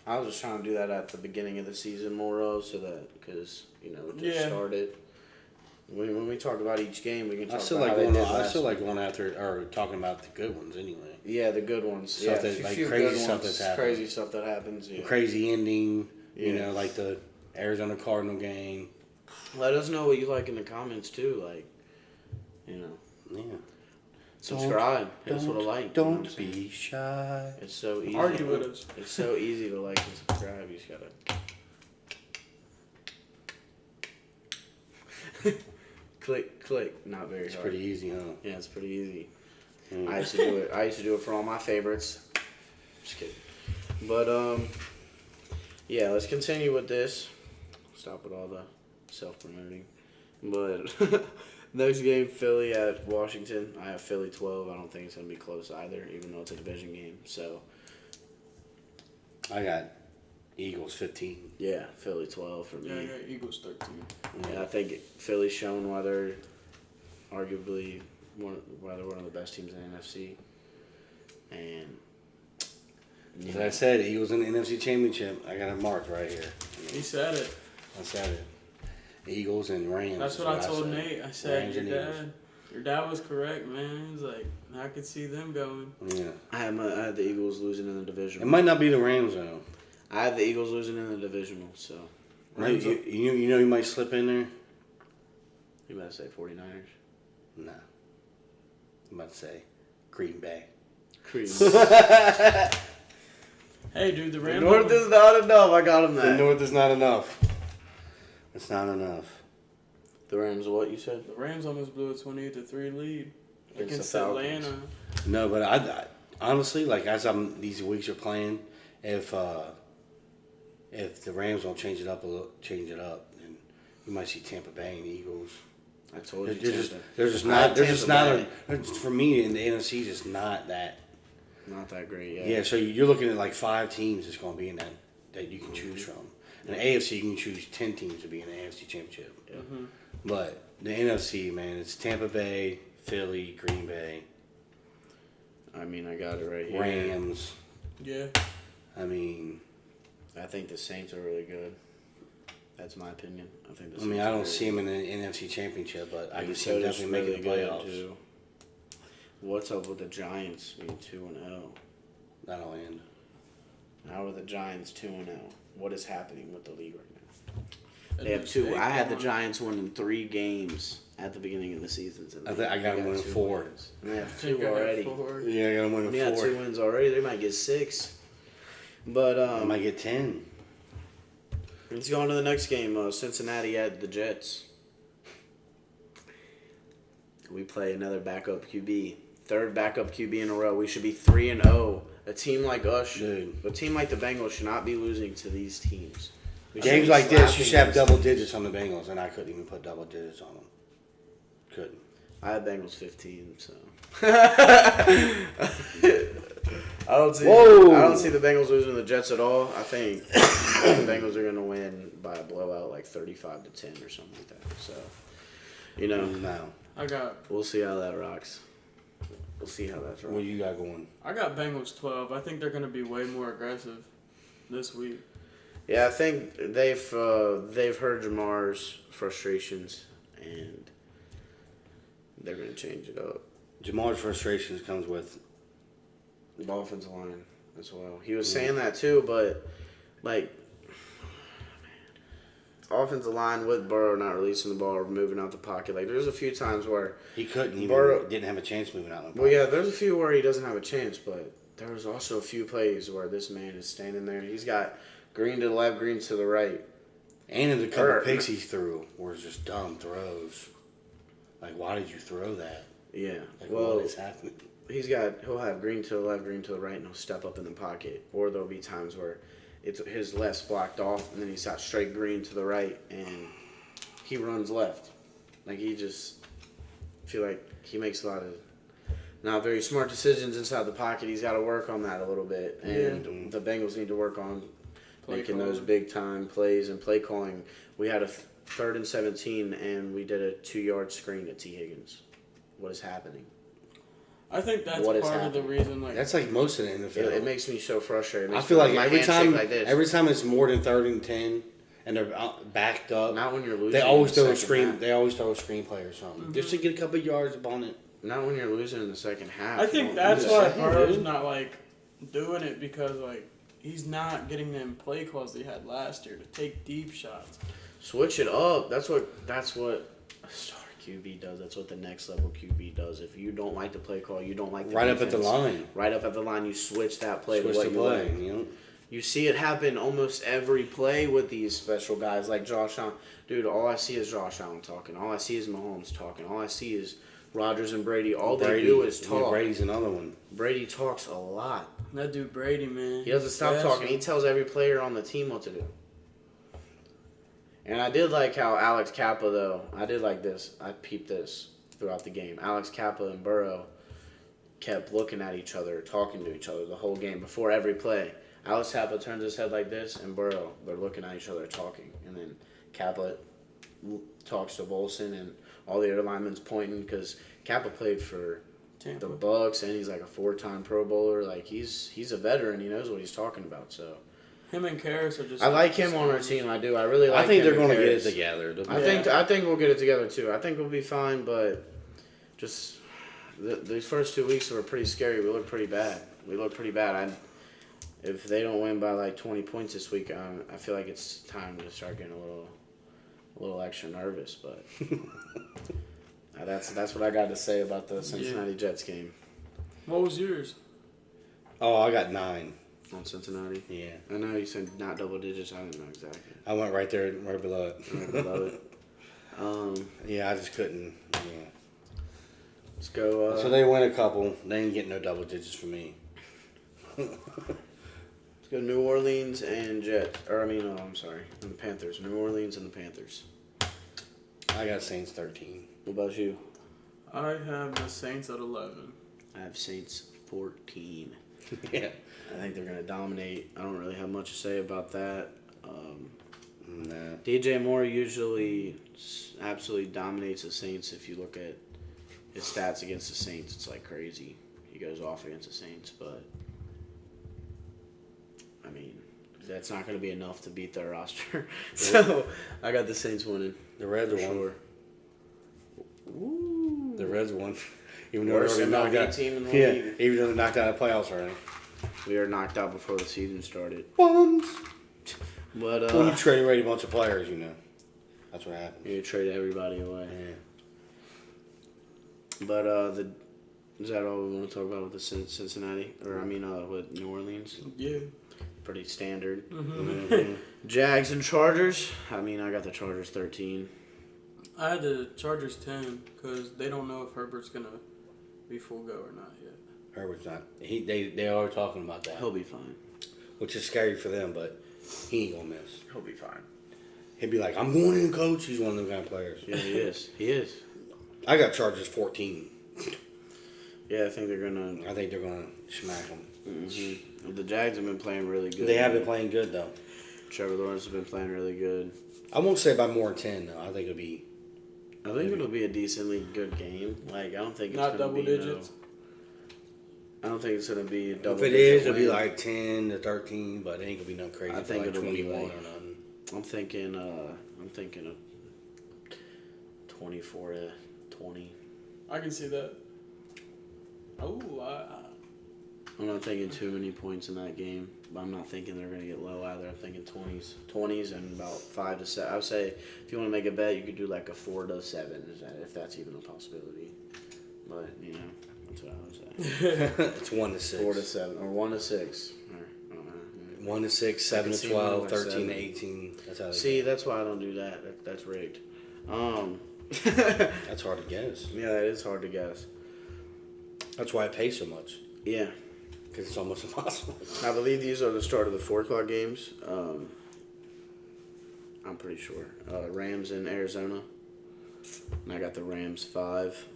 I was just trying to do that at the beginning of the season more so that because it just Yeah. started. When we talk about each game, we can I talk still about like how they going. did I last still like week. going after or talking about the good ones anyway. Yeah, the good ones. Stuff Yeah, that- a like few crazy good stuff ones. that's happened. Crazy stuff that happens. Yeah. Crazy ending. You Yeah. know, like the Arizona Cardinal game. Let us know what you like in the comments too. Like, Yeah. subscribe. Hit us with a like. you know what I'm Don't saying? be shy. It's so easy. Argue with us. It's so easy to like and subscribe. You just gotta click. Not very It's hard. pretty easy, huh? Yeah, it's pretty easy. Mm. I used to do it. I used to do it for all my favorites. Just kidding. But yeah. Let's continue with this. Stop with all the self-promoting. But next game, Philly at Washington. I have Philly 12. I don't think it's gonna be close either, even though it's a division game. So I got Eagles 15. yeah, Philly 12 for Yeah, I me. got Eagles 13. Yeah, I think Philly's shown why they're arguably one of the best teams in the NFC. And As I said, Eagles in the NFC Championship. I got it marked right here. He said it. I said it. Eagles and Rams. That's is what I told said. Nate. I said, Rams and Eagles. your dad was correct, man. He was like, I could see them going. Yeah. I had the Eagles losing in the division. It might not be the Rams though. I had the Eagles losing in the divisional, so Right? You know you might slip in there. you better say 49ers. Nah. I'm about to say Green Bay. Cream. Hey, dude, the Rams. North is not enough. I got them The there. North is not enough. It's not enough. The Rams, what you said? The Rams almost blew a 28-3 lead Against against the Falcons. Atlanta. No, but I honestly like as these weeks are playing, if the Rams don't change it up, then you might see Tampa Bay and the Eagles. I told They're, you. they're just I not. had They're just Tampa not. For me in the NFC, just not that. Not that great. Yeah. Yeah. So you're looking at like 5 teams that's going to be in that you can choose from. In the AFC, you can choose 10 teams to be in the AFC Championship. Mm-hmm. But the NFC, man, it's Tampa Bay, Philly, Green Bay, I mean, I got it right here. Rams. Yeah. I mean, I think the Saints are really good. That's my opinion. I think. The I mean, Saints I are don't really see them in the NFC Championship, but I can see them Minnesota's definitely making the really good, playoffs. too. What's up with the Giants being 2-0? That'll end. How are the Giants 2-0? What is happening with the league right now? They have 2. I had the Giants winning 3 games at the beginning of the season. I got them winning 4. Wins. And they have Think 2 I got already. 4. Yeah, I got them winning They got 4. 2 wins already. They might get 6. But I might get 10. let's go on to the next game. Cincinnati at the Jets. We play another backup QB. 3rd backup QB in a row. We should be 3-0. A team like us, Dude. a team like the Bengals should not be losing to these teams. We should Games be like this, slapping you should have these double teams. digits on the Bengals, and I couldn't even put double digits on them. Couldn't. I had Bengals 15, so. I don't see. Whoa. I don't see the Bengals losing to the Jets at all. I think the Bengals are going to win by a blowout, like 35-10 or something like that. So, No. I got we'll see how that rocks. We'll see how that's What rocks. you got going? Bengals 12. I think they're going to be way more aggressive this week. Yeah, I think they've heard Jamar's frustrations and they're going to change it up. Jamar's frustrations comes with The offensive line as well. He was saying that too, but like offensive line with Burrow not releasing the ball or moving out the pocket. Like there's a few times where he couldn't even Burrow- didn't have a chance moving out. well yeah, there's a few where he doesn't have a chance, but there was also a few plays where this man is standing there. He's got Green to the left, Green to the right. And in the couple Or- picks he threw were just dumb throws. Like, why did you throw that? Yeah. Like, Well, what is happening? he'll have Green to the left, Green to the right, and he'll step up in the pocket. Or there'll be times where it's his left's blocked off, and then he's got straight Green to the right, and he runs left. Like he just feel like he makes a lot of not very smart decisions inside the pocket. He's got to work on that a little bit, and the Bengals need to work on making those big time plays and play calling. We had a 3rd and 17, and we did a 2-yard screen at T. Higgins. What is happening? I think that's What is part of the happening? reason. Like That's like most of the NFL. It makes me so frustrated. It I makes feel me- like my every hand shake time, like this. every time it's more than 3rd and 10, and they're backed up, Not when you're losing. they always in throw the a second screen. half. They always throw a screenplay or something, just to get a couple yards upon it. Not when you're losing in the second half. I You think don't that's do why that. Burrow's not like doing it because like he's not getting them play calls he had last year to take deep shots. Switch it up. That's what a star QB does. That's what the next level QB does. If you don't like the play call, you don't like the Right up at the defense, line. Right up at the line, you switch that play Switch to what the you play. like. You know, You see it happen almost every play with these special guys like Josh Allen. Dude, all I see is Josh Allen talking. All I see is Mahomes talking. All I see is Rodgers and Brady. All they do is talk. Yeah, Brady's another one. Brady talks a lot. That dude Brady, man. He doesn't he's stop special. talking. He tells every player on the team what to do. And I did like how Alex Kappa, though, I did like this. I peeped this throughout the game. Alex Kappa and Burrow kept looking at each other, talking to each other the whole game before every play. Alex Kappa turns his head like this, and Burrow, they're looking at each other talking. And then Kappa talks to Volson, and all the other linemen's pointing because Kappa played for Tampa. the Bucks, and he's like a 4-time Pro Bowler. Like he's a veteran. He knows what he's talking about. So Him and Karras are just. I like him on our team. I do. I really like. I think him they're and going to get it Karras. together. I think we'll get it together too. I think we'll be fine, but just these first 2 weeks were pretty scary. We look pretty bad. If they don't win by like 20 points this week, I feel like it's time to start getting a little extra nervous. But that's what I got to say about the Cincinnati Jets game What was yours? Oh, I got 9. on Cincinnati. Yeah, I know you said not double digits. I didn't know exactly. I went right there, right below it. I love it. Yeah, I just couldn't. Yeah. Let's go. So they win a couple. They ain't getting no double digits from me. Let's go New Orleans and Jets. I'm sorry, and the Panthers. New Orleans and the Panthers. I got Saints 13. What about you? I have the Saints at 11. I have Saints 14. Yeah. I think they're going to dominate. I don't really have much to say about that. Nah. DJ Moore usually absolutely dominates the Saints. If you look at his stats against the Saints, it's like crazy. He goes off against the Saints, but I mean, that's not going to be enough to beat their roster. So I got the Saints winning. The Reds For won. sure. Ooh. The Reds won. Even though Worst they're already knocked MLB out. team in the Yeah, league. even though they're knocked out of the playoffs already. We are knocked out before the season started. Bums. But When you trade away a bunch of players, you know. That's what happens. you trade everybody away. Yeah. But is that all we want to talk about with the Cincinnati? With New Orleans? Yeah. Pretty standard. Mhm. Jags and Chargers. I got the Chargers 13. I had the Chargers 10 because they don't know if Herbert's going to be full go or not yet. Herbert's not. They are talking about that, He'll be fine. which is scary for them, but he ain't gonna miss. He'll be fine. He'd be like, "I'm going in, coach." He's one of them kind of players. Yeah, he is. He is. I got Chargers 14. Yeah, I think they're gonna. I think they're gonna smack them. Mm-hmm. The Jags have been playing really good. They have been playing good though. Trevor Lawrence has been playing really good. I won't say by more than 10 though. I think it'll be. I think it'll be a decently good game. Like I don't think it's Not gonna double be digits. I don't think it's gonna be a double. If it digit is, it'll be win. like 10 to 13, but it ain't gonna be nothing crazy. I think like it'll be 21 like- or nothing. I'm thinking of 24 to 20. I can see that. Oh, I'm not thinking too many points in that game, but I'm not thinking they're going to get low either. I'm thinking 20s and about 5 to 7. I would say if you want to make a bet, you could do like a 4 to 7, if that's even a possibility. But, that's what I would say. It's 1 to 6. 4 to 7 or 1 to 6. Or, 1 to 6, 7 can to see 12, one like 13 7. to 18. That's how they See, go. that's why I don't do that. That's rigged. That's hard to guess. Yeah, it is hard to guess. That's why it pays so much. Yeah. Because it's almost impossible. I believe these are the start of the 4 o'clock games. I'm pretty sure. Rams in Arizona. And I got the Rams 5.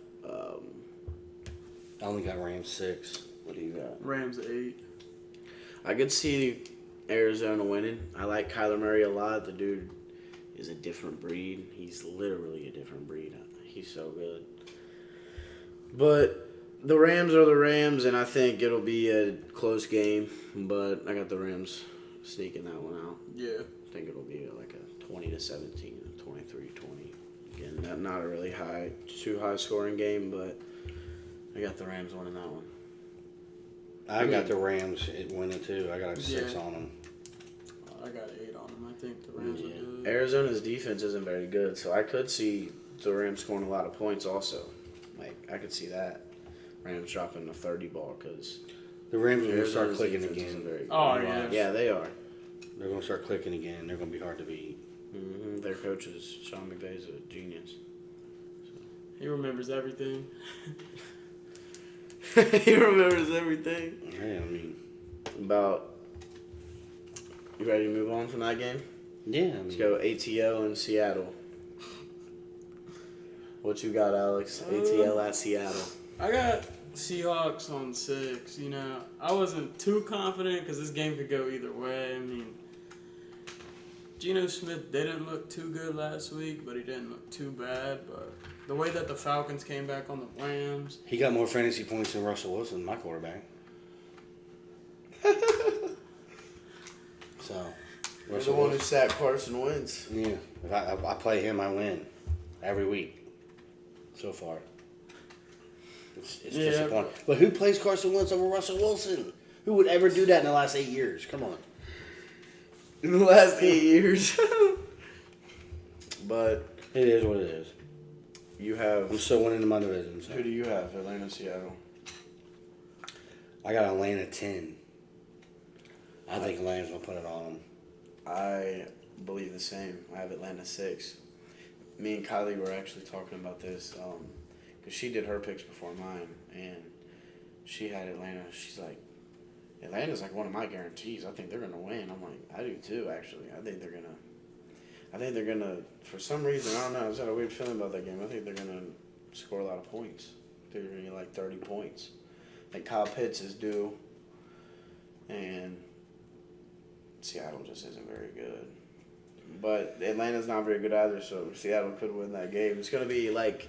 I only got Rams 6. What do you got? Rams 8. I could see Arizona winning. I like Kyler Murray a lot. The dude is a different breed. He's literally a different breed. He's so good. But the Rams are the Rams, and I think it'll be a close game. But I got the Rams sneaking that one out. Yeah. I think it'll be like a 20-17, 23-20. Again, not a really too high scoring game, but I got the Rams winning that one. I got the Rams winning too. I got a 6 Yeah. on them. I got 8 on them. I think the Rams are good. Arizona's defense isn't very good, so I could see the Rams scoring a lot of points also. Like, I could see that. Rams dropping a 30 ball because The Rams are going to start Arizona's clicking defense isn't again. very good. Oh, yeah. Yeah, they are. They're going to start clicking again. They're going to be hard to beat. Their coach is Sean McVay's a genius. He remembers everything. He remembers everything. Yeah, I mean, You ready to move on from that game? yeah. Let's go ATL in Seattle. What you got, Alex? ATL at Seattle. I got Seahawks on 6. You know, I wasn't too confident because this game could go either way. I mean, Geno Smith didn't look too good last week, but he didn't look too bad. But the way that the Falcons came back on the Rams, He got more fantasy points than Russell Wilson, my quarterback. So, You're the one who sat Carson Wentz. yeah, if I play him, I win every week so far. It's Yeah. disappointing. But who plays Carson Wentz over Russell Wilson? Who would ever do that in the last 8 years? Come on. In the last 8 years. But It is what it is. you have... I'm still winning in my division. So. Who do you have? Atlanta, Seattle. I got Atlanta 10. I think Atlanta's going to put it on them. I believe the same. I have Atlanta 6. Me and Kylie were actually talking about this because she did her picks before mine, and she had Atlanta. She's like, Atlanta's like one of my guarantees. I think they're gonna win. I'm like, I do too. Actually, I think they're gonna. For some reason, I don't know. I just had a weird feeling about that game. I think they're gonna score a lot of points. I think they're gonna get like 30 points. Like Kyle Pitts is due, and Seattle just isn't very good. But Atlanta's not very good either, so Seattle could win that game. It's going to be like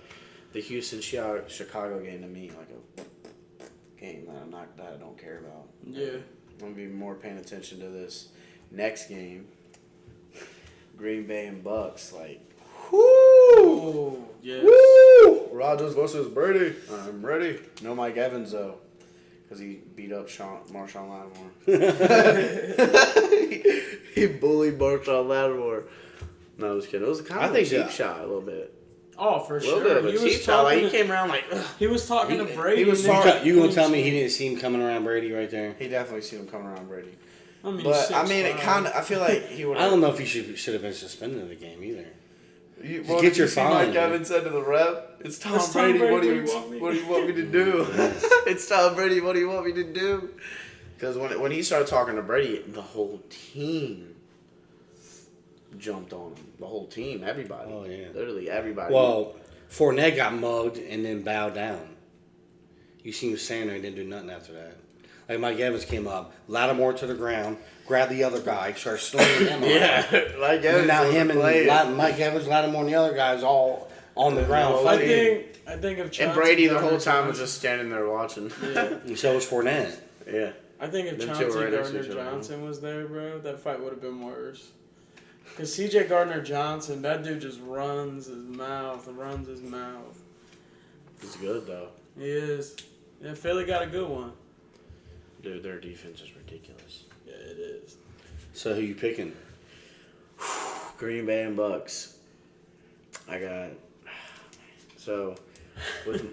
the Houston-Chicago game to me, like a game that I don't care about. yeah. I'm going to be more paying attention to this next game. Green Bay and Bucks, like, whoo! Oh, yes. Woo! Rodgers versus Brady. I'm ready. No Mike Evans, though, because he beat up Marshawn Lattimore. He bullied Marshawn Lattimore. No, I was kidding. It was kind of a cheap shot, a little bit. Oh, for A little sure. bit of a cheap shot. Like, he came around like, ugh. He was talking to Brady. he was and then- talking- You going to tell me he didn't see him coming around Brady right there? He definitely seen him coming around Brady. I mean, But, I mean, it 6'5". kind of, I feel like he would I don't know if he should have been suspended in the game either. Well, get did your you see fine, Mike man. Evans said to the rep, it's Tom It's Tom Brady, what do Brady, you want me to do? It's Tom Brady, what do you want me to do? Because when he started talking to Brady, the whole team jumped on him. The whole team, everybody. Oh, yeah. Literally everybody. Well, Fournette got mugged and then bowed down. You see him standing there and didn't do nothing after that. Like Mike Evans came up, Lattimore to the ground, grabbed the other guy, started slinging him. yeah, like And Evans now was him and playing. Mike Evans, Lattimore, and the other guys all on the ground I fighting. I think if And Chauncey Brady the whole Gardner time was Johnson- just standing there watching. Yeah. And so was Fournette. Yeah. I think if Them two Chauncey were right next to Gardner each other. Johnson was there, bro, that fight would have been worse. Because C.J. Gardner Johnson, that dude just runs his mouth. He's good, though. He is. Yeah, Philly got a good one. Dude, their defense is ridiculous. Yeah, it is. So who you picking? Green Bay and Bucks. I got... So, with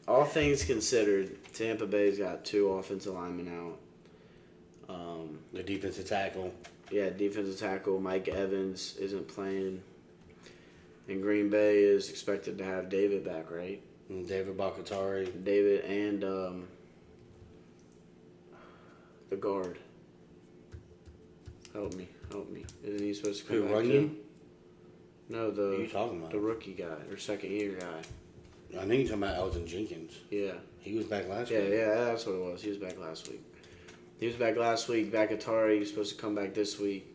all things considered, Tampa Bay's got 2 offensive linemen out. The defensive tackle. Yeah, defensive tackle Mike Evans isn't playing. And Green Bay is expected to have David back, right? And David Bakatari. David and the guard. Help me. Isn't he supposed to come Who, back Runyon? too? No, Who are you talking about? the rookie guy or second year guy. I think you're talking about Elgin Jenkins. Yeah. He was back last Yeah, week. yeah, that's what it was. He was back last week. He was back last week, back at Atari. He's supposed to come back this week.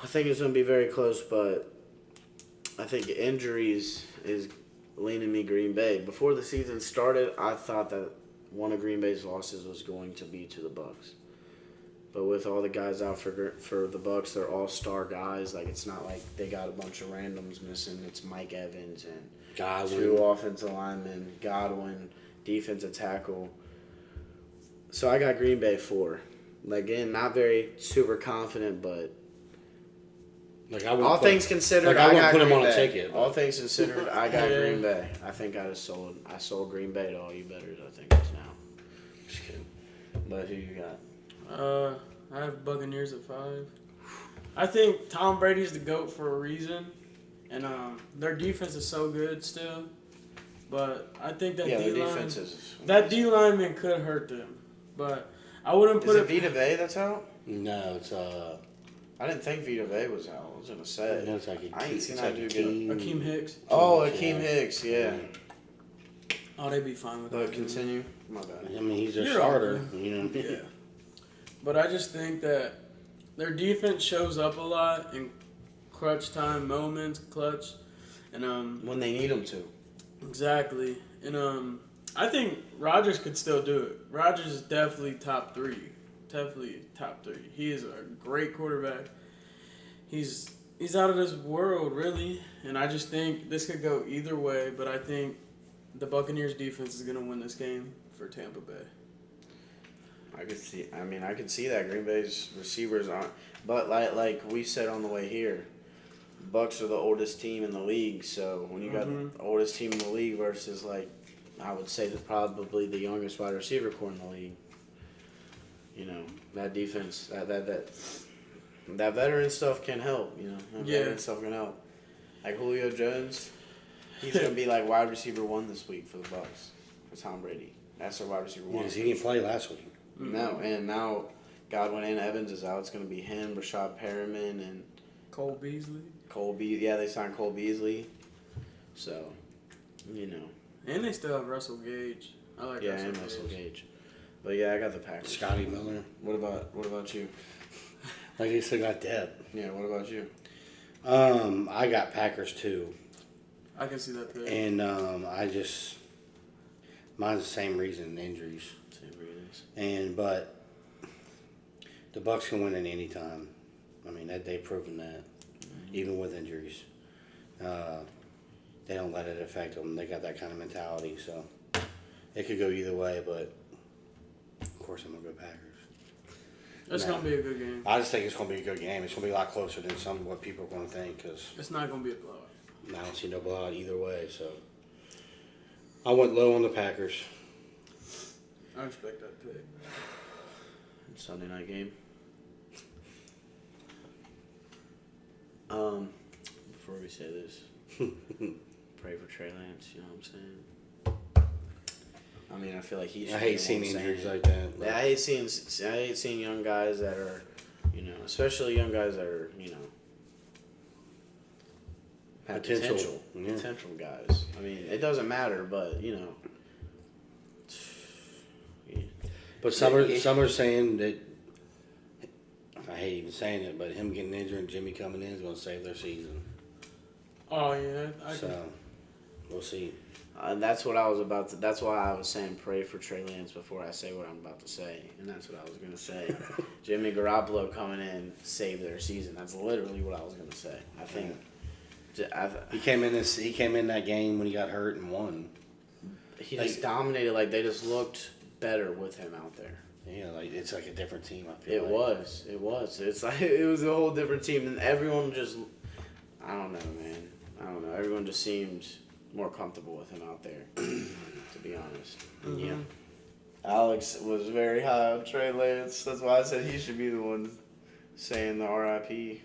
I think it's going to be very close, but I think injuries is leaning me Green Bay. Before the season started, I thought that one of Green Bay's losses was going to be to the Bucks. But with all the guys out for the Bucks, they're all star guys. Like, it's not like they got a bunch of randoms missing. It's Mike Evans and Godwin. 2 offensive linemen, Godwin, defensive tackle. So I got Green Bay 4. Again, not very super confident, but Like all things considered, I I wouldn't got put him Green on a Bay. ticket, but- All things considered, I got Yeah. Green Bay. I think I sold Green Bay to all you bettors. I think just now. Just kidding. But who you got? I have Buccaneers at 5. I think Tom Brady's the GOAT for a reason, and their defense is so good still. But I think that Yeah, the D-line, defense is. that D lineman could hurt them. But I wouldn't Is put it Vita Vea that's out? No, it's I didn't think Vita Vea was out. I was gonna say. no, it's like I ain't seen it's that like dude get. Akeem Hicks. Oh, Yeah. Akeem Hicks, yeah. Oh, they'd be fine with But that. continue. My bad. I mean, he's their You're starter. right. You know. Yeah. But I just think that their defense shows up a lot in clutch time moments, and When they need them to. exactly. And I think Rodgers could still do it. Rodgers is definitely top 3. Definitely top 3. He is a great quarterback. He's out of this world, really. And I just think this could go either way, but I think the Buccaneers defense is going to win this game for Tampa Bay. I could see that Green Bay's receivers aren't. But like we said on the way here, Bucks are the oldest team in the league. So when you got Mhm. the oldest team in the league versus like, I would say that probably the youngest wide receiver core in the league. You know, that defense, that veteran stuff can help. You know, that Yeah. veteran stuff can help. Like Julio Jones, he's gonna be like wide receiver 1 this week for the Bucks for Tom Brady. That's their wide receiver 1. Because he didn't play last week. No, and now Godwin and Evans is out. It's going to be him, Rashad Perriman, and Cole Beasley. Cole Beasley. Yeah, they signed Cole Beasley. So, you know. And they still have Russell Gage. I like Yeah, and Russell Gage. But yeah, I got the Packers. Scotty Miller. What about you? Like he still got depth. Yeah, what about you? I got Packers too, I can see that too. and mine's the same reason, injuries. Same reasons. But the Bucks can win at any time. I mean, they've proven that, even with injuries. They don't let it affect them. They got that kind of mentality, so it could go either way. But of course, I'm gonna go Packers. It's No. going to be a good game. I just think it's gonna be a good game. It's gonna be a lot closer than what people are gonna think, because It's not going to be a blowout. I don't see no blowout either way. So I went low on the Packers. I respect that pick. Sunday night game. Before we say this, pray for Trey Lance. You know what I'm saying? I mean, I feel like he should. I be hate the seeing one saying injuries it. like that. Yeah, I hate seeing young guys that are, you know, especially young guys that are, you know, have potential. Yeah. Potential guys. I mean, it doesn't matter, but you know. But some are saying that, I hate even saying it, but him getting injured and Jimmy coming in is going to save their season. Oh, yeah. So, we'll see. And that's what I was about to. That's why I was saying pray for Trey Lance before I say what I'm about to say, and that's what I was gonna say. Jimmy Garoppolo coming in saved their season. That's literally what I was gonna say. I think. He came in that game when he got hurt and won. He just dominated. Like they just looked better with him out there. Yeah, like it's like a different team. I feel It was. It's like it was a whole different team, and everyone just. I don't know, man. I don't know. Everyone just seemed more comfortable with him out there, to be honest. Yeah. Alex was very high on Trey Lance. That's why I said he should be the one saying the RIP.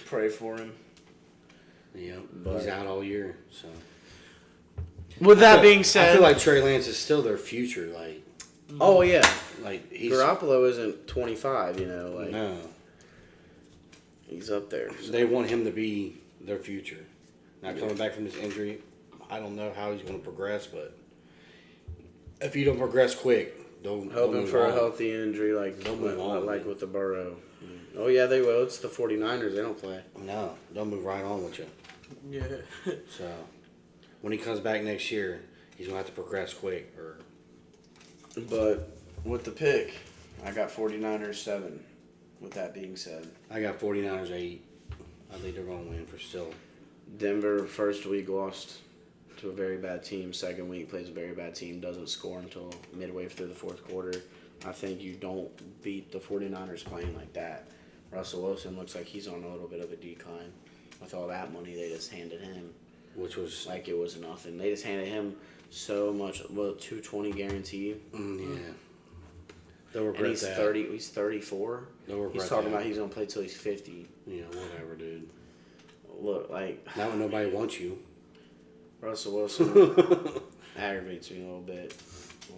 Pray for him. Yeah, But- he's out all year. So. With that being I said, feel like Trey Lance is still their future. oh yeah, Like he's Garoppolo isn't 25. You know, like no. he's up there. They want him to be their future. Not coming back from this injury. I don't know how he's going to progress, but if you don't progress quick, don't Hoping move for a on. healthy injury like Don't move on, like man. with the Burrow. Oh, yeah, they will. It's the 49ers. They don't play. No, don't move right on with you. Yeah. So when he comes back next year, he's going to have to progress quick. Or But with the pick, I got 49ers 7. With that being said, I got 49ers 8. I think they're going to win for still. Denver first week lost to a very bad team. Second week plays a very bad team. Doesn't score until midway through the fourth quarter. I think you don't beat the 49ers playing like that. Russell Wilson looks like he's on a little bit of a decline. With all that money they just handed him, Which was like it was nothing. They just handed him so much. Well, $220 guaranteed. yeah. They'll And regret he's that. 30. He's 34. They'll regret He's talking that. about he's gonna play till he's 50. Yeah, whatever, dude. Look, like Not when nobody wants you. Russell Wilson aggravates me a little bit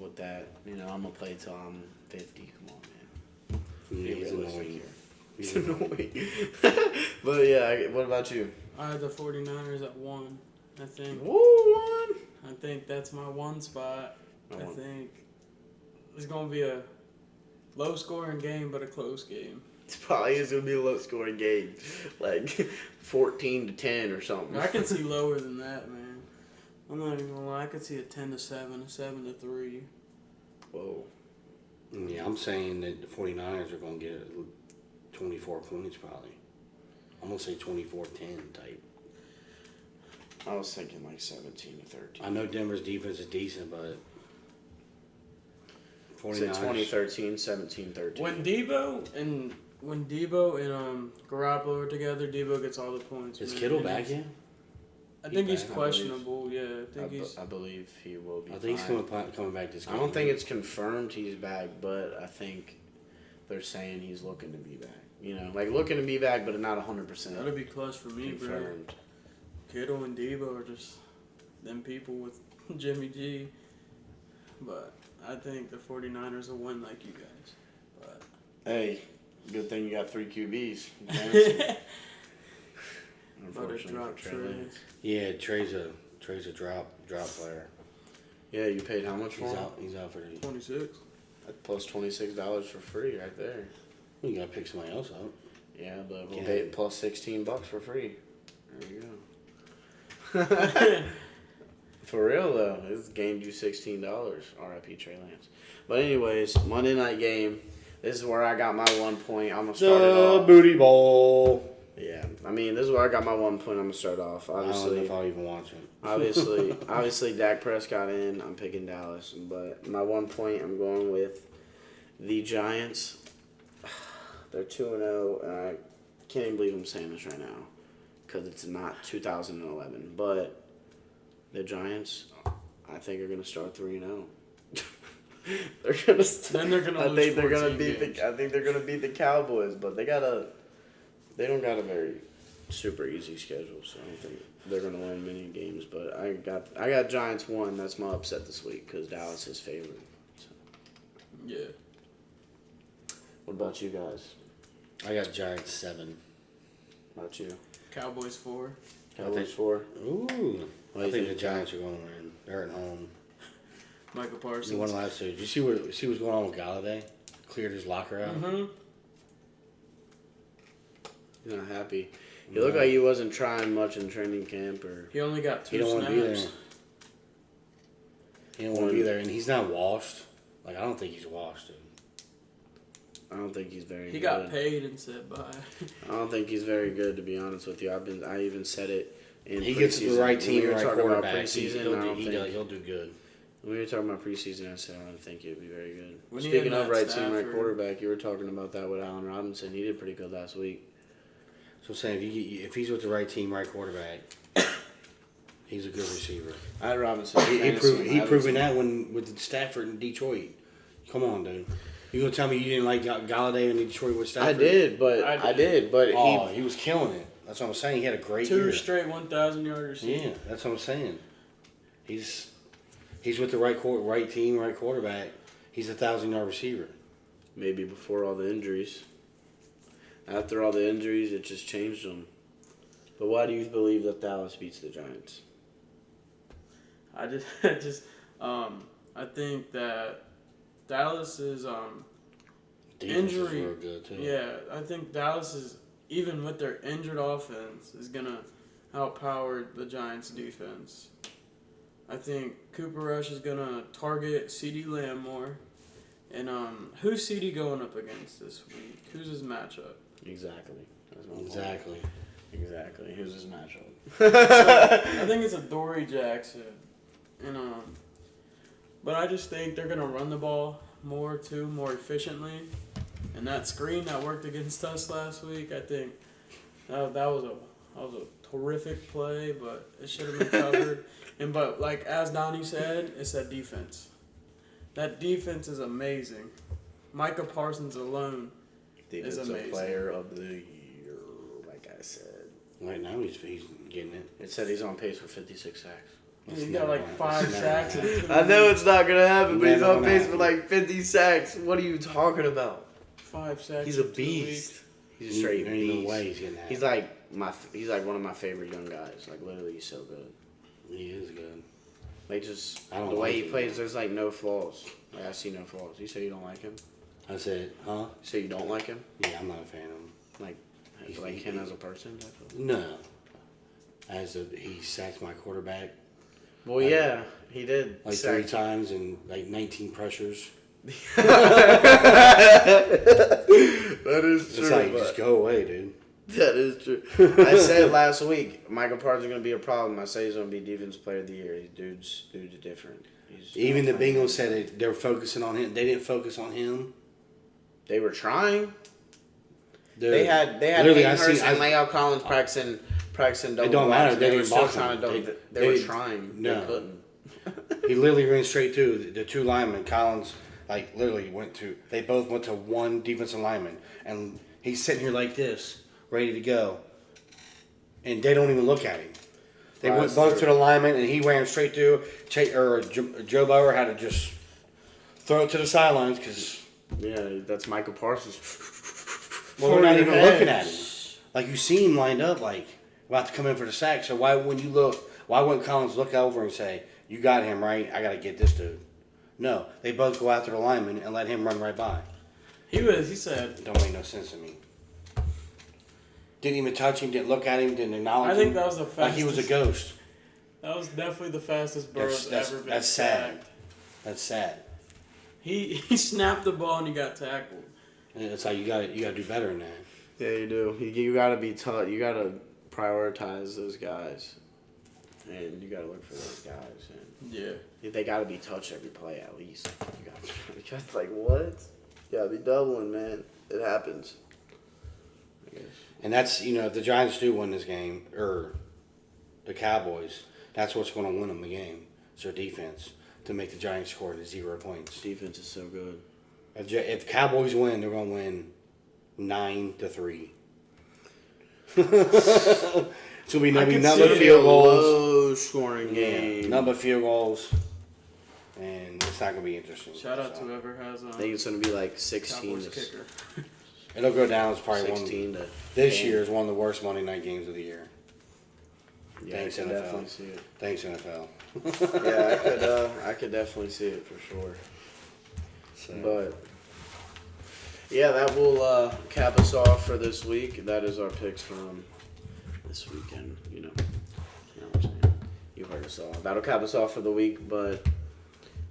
with that. You know, I'm gonna play till I'm 50. Come on, man. Yeah, Be he's realistic annoying. here. He's It's annoying. annoying. But yeah, what about you? I had the 49ers at 1, I think. Woo, one. I think that's my 1 spot. I I want- think it's going to be a low-scoring game, but a close game. It's probably is gonna be a low scoring game, like 14-10 or something. I can see lower than that, man. I'm not even gonna lie. I could see a 10-7, a 7-3. Whoa. Yeah, I'm saying that the 49ers are going to get 24 points probably. I'm going to say 24-10 type. I was thinking like 17-13. I know Denver's defense is decent, but Say 49ers. 2013, 17-13. When Debo and Garoppolo are together, Debo gets all the points. Is man. Kittle And back he's- yet? I think He's he's back, I questionable. Yeah, I think he's. I believe he will be. I think he's fine. coming back this I game. don't think it's confirmed he's back, but I think they're saying he's looking to be back. You know, like looking to be back, but not 100% That'll be close for me, bro. confirmed. Kittle and Debo are just them people with Jimmy G. But I think the 49ers will win like you guys. But Hey, good thing you got 3 QBs. But a Unfortunately drop for Trey Trey. Lance. Yeah, Trey's a drop player. Yeah, you paid how much for him? He's out for the. 26. That's plus $26 for free right there. You got to pick somebody else up. Yeah, but we'll Yeah. pay plus $16 for free. There you go. For real though, this gained you $16. R.I.P. Trey Lance. But anyways, Monday night game. This is where I got my 1 point. I'm gonna start it off. Booty Bowl. Yeah, I mean, this is where I got my 1 point. I'm gonna start off. I don't know Obviously, if I'll even watch it. obviously, Dak Prescott in. I'm picking Dallas, but my 1 point, I'm going with the Giants. They're 2-0, and I can't even believe I'm saying this right now because it's not 2011. But the Giants, I think, are gonna start 3-0. They're gonna. Then they're gonna I lose think they're gonna 14 beat games. the. I think they're gonna beat the Cowboys, but they don't got a very super easy schedule, so I don't think they're gonna win many games. But I got Giants 1. That's my upset this week because Dallas is favored. So, Yeah. what about you guys? I got Giants 7. What about you? Cowboys 4. Cowboys 4. Ooh. What I do you think the think? Giants are going to win. They're at home. Michael They Parsons. won last year. Did you see what's going on with Galladay? Cleared his locker out. Mm-hmm. He's not happy. He looked like he wasn't trying much in training camp, or He only got He 2 don't want to be there. snaps. He don't want to be there, and he's not washed. Like I don't think he's washed, dude. I don't think he's very. He good. got paid and said bye. I don't think he's very good, to be honest with you. I even said it in He gets the preseason. right When team, we were right talking about quarterback. preseason, I don't think He'll do good. when we were talking about preseason, I said I don't think he'd be very good. When he Speaking had of Matt right team, right Stafford. quarterback, you were talking about that with Allen Robinson. He did pretty good last week. So I'm saying if he's with the right team, right quarterback, he's a good receiver. I had Robinson. in He fantasy. I had proven him- that when with Stafford in Detroit. Come on, dude. You gonna tell me you didn't like Galladay in Detroit with I Stafford? did, but I I did, but Oh, he was killing it. That's what I'm saying. He had a great 2 year. straight 1,000-yard receivers. Yeah, that's what I'm saying. He's with the right team, right quarterback. He's a 1,000-yard receiver. maybe before all the injuries. After all the injuries, it just changed them. But why do you believe that Dallas beats the Giants? I think that Dallas is Defense is injury. real good too. Yeah, I think Dallas is, even with their injured offense, is gonna outpower the Giants' defense. I think Cooper Rush is gonna target CeeDee Lamb more. And who's CeeDee going up against this week? Who's his matchup? Exactly. That's my point. Exactly. Who's his matchup? I think it's a Dory Jackson. And but I just think they're gonna run the ball more efficiently. And that screen that worked against us last week, I think that was a terrific play, but it should have been covered. But like as Donnie said, it's that defense. That defense is amazing. Micah Parsons alone is Defensive amazing. player of the year, like I said. Right now he's getting it. It said he's on pace for 56 sacks. He's got like 5 sacks. I know it's not gonna happen, but he's Never on gonna pace happen. for like 50 sacks. What are you talking about? 5 sacks. He's a in 2 beast. weeks. He's a straight There ain't beast. no way he's getting that. He's like one of my favorite young guys. Like literally, he's so good. He is good. Like just I don't the way like he him, plays, man. there's like no flaws. Like I see no flaws. You say you don't like him? I said, huh? You say you don't like him? Yeah, I'm not a fan of him. Like He's- like he- him as a person? Type of? No. He sacked my quarterback Well, yeah, he did. like sack 3 times and like 19 pressures. That is It's like, just go away, dude. That is true. I said last week, Michael Parsons is going to be a problem. I say he's going to be Defensive Player of the Year. Dude's different. He's Even the not playing. Bengals said they were focusing on him. They didn't focus on him. They were trying. Dude, They had literally, Hayden I Hurst seen- and La'el Collins practicing double. It don't matter. blocks. They were didn't still block trying to him. double. They They- were trying. no. They couldn't. He literally ran straight to the 2 linemen. Collins, like, literally they both went to one defensive lineman. And he's sitting here like this, ready to go. And they don't even look at him. They Right, went both true. to the lineman, and he ran straight to Joe Bower had to just throw it to the sidelines because, Yeah, that's Michael Parsons. well, they're not even looking at him. Like, you see him lined up, like, about to come in for the sack. So why wouldn't Collins look over and say, you got him, right? I got to get this dude. No, they both go after the lineman and let him run right by. He said, It don't make no sense to me. Didn't even touch him, didn't look at him, didn't acknowledge him. I think that was the fastest. Like he was a ghost. That was definitely the fastest Burrow's ever been That's sad. sacked. That's sad. He snapped the ball and he got tackled. And it's like you got to do better than that. Yeah, you do. You got to be tough. You got to prioritize those guys, and you got to look for those guys. And Yeah. they got to be touched every play at least. You got like what? You got to be doubling, man. It happens. I guess. And that's, if the Giants do win this game, or the Cowboys, that's what's going to win them the game. It's their defense to make the Giants score to 0 points. Defense is so good. If the Cowboys win, they're going to win 9-3. So we I can nothing see but it. field goals. Low scoring Yeah, game. nothing but field goals. And it's not going to be interesting. Shout out So, to whoever has I think it's gonna be like 16 Cowboys to kicker. It'll go down as probably 16 to. this 10. year is one of the worst Monday night games of the year. Yeah, Thanks, I can NFL. definitely see it. Thanks, NFL. Yeah, I could definitely see it for sure. So, But yeah, that will cap us off for this week. That is our picks from this weekend. You know what I'm saying. You heard us all. That'll cap us off for the week. But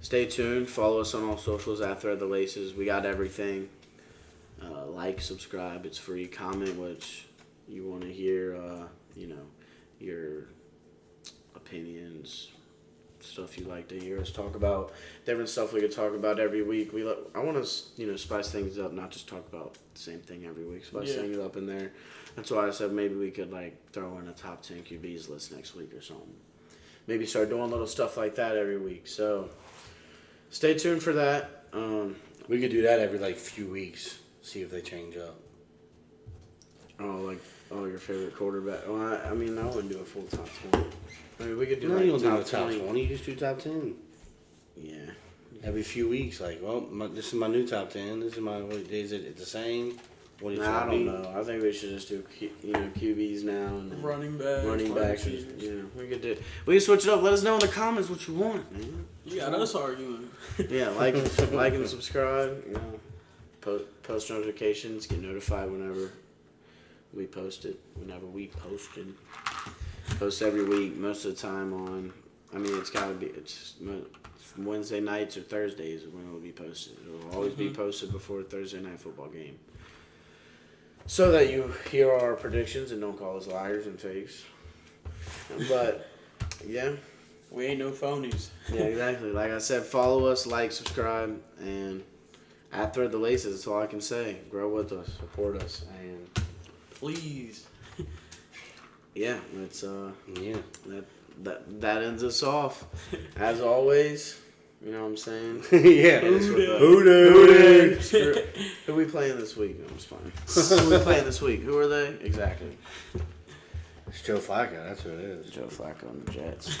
stay tuned. Follow us on all socials at Thread the Laces. We got everything. Like, subscribe. It's free. Comment which you want to hear. Your opinions. Stuff you like to hear us talk about, different stuff we could talk about every week. I want to spice things up, not just talk about the same thing every week. Spice things up in there. That's why I said maybe we could throw in a top 10 QBs list next week or something. Maybe start doing little stuff like that every week. So stay tuned for that. we could do that every few weeks. See if they change up. Your favorite quarterback. Well, I wouldn't do a full top 20. I mean, we could do No, you don't do top the top 20. 20. You just do top 10. Yeah. Every few weeks, this is my new top 10. This is is it the same? What do you Nah, I think? don't know. I think we should just do QBs now and then Running back. running wide backs. receivers. Yeah, we could do. We can switch it up. Let us know in the comments what you want, man. You got us arguing. Yeah, like and subscribe. You know, post notifications. Get notified whenever we post it. Whenever we posted. Post every week. Most of the time on. I mean, it's gotta be. It's Wednesday nights or Thursdays when it'll be posted. It'll always be posted before a Thursday night football game. So that you hear our predictions and don't call us liars and fakes. But, yeah. We ain't no phonies. Yeah, exactly. Like I said, follow us, like, subscribe, and at Thread the Laces. That's all I can say. Grow with us, support us, and Please. yeah, that's Yeah. that ends us off. As always, you know what I'm saying? Yeah. Who we playing this week? I'm just playing. Who we playing this week? Who are they? Exactly. It's Joe Flacco. That's who it is. Joe Flacco and the Jets.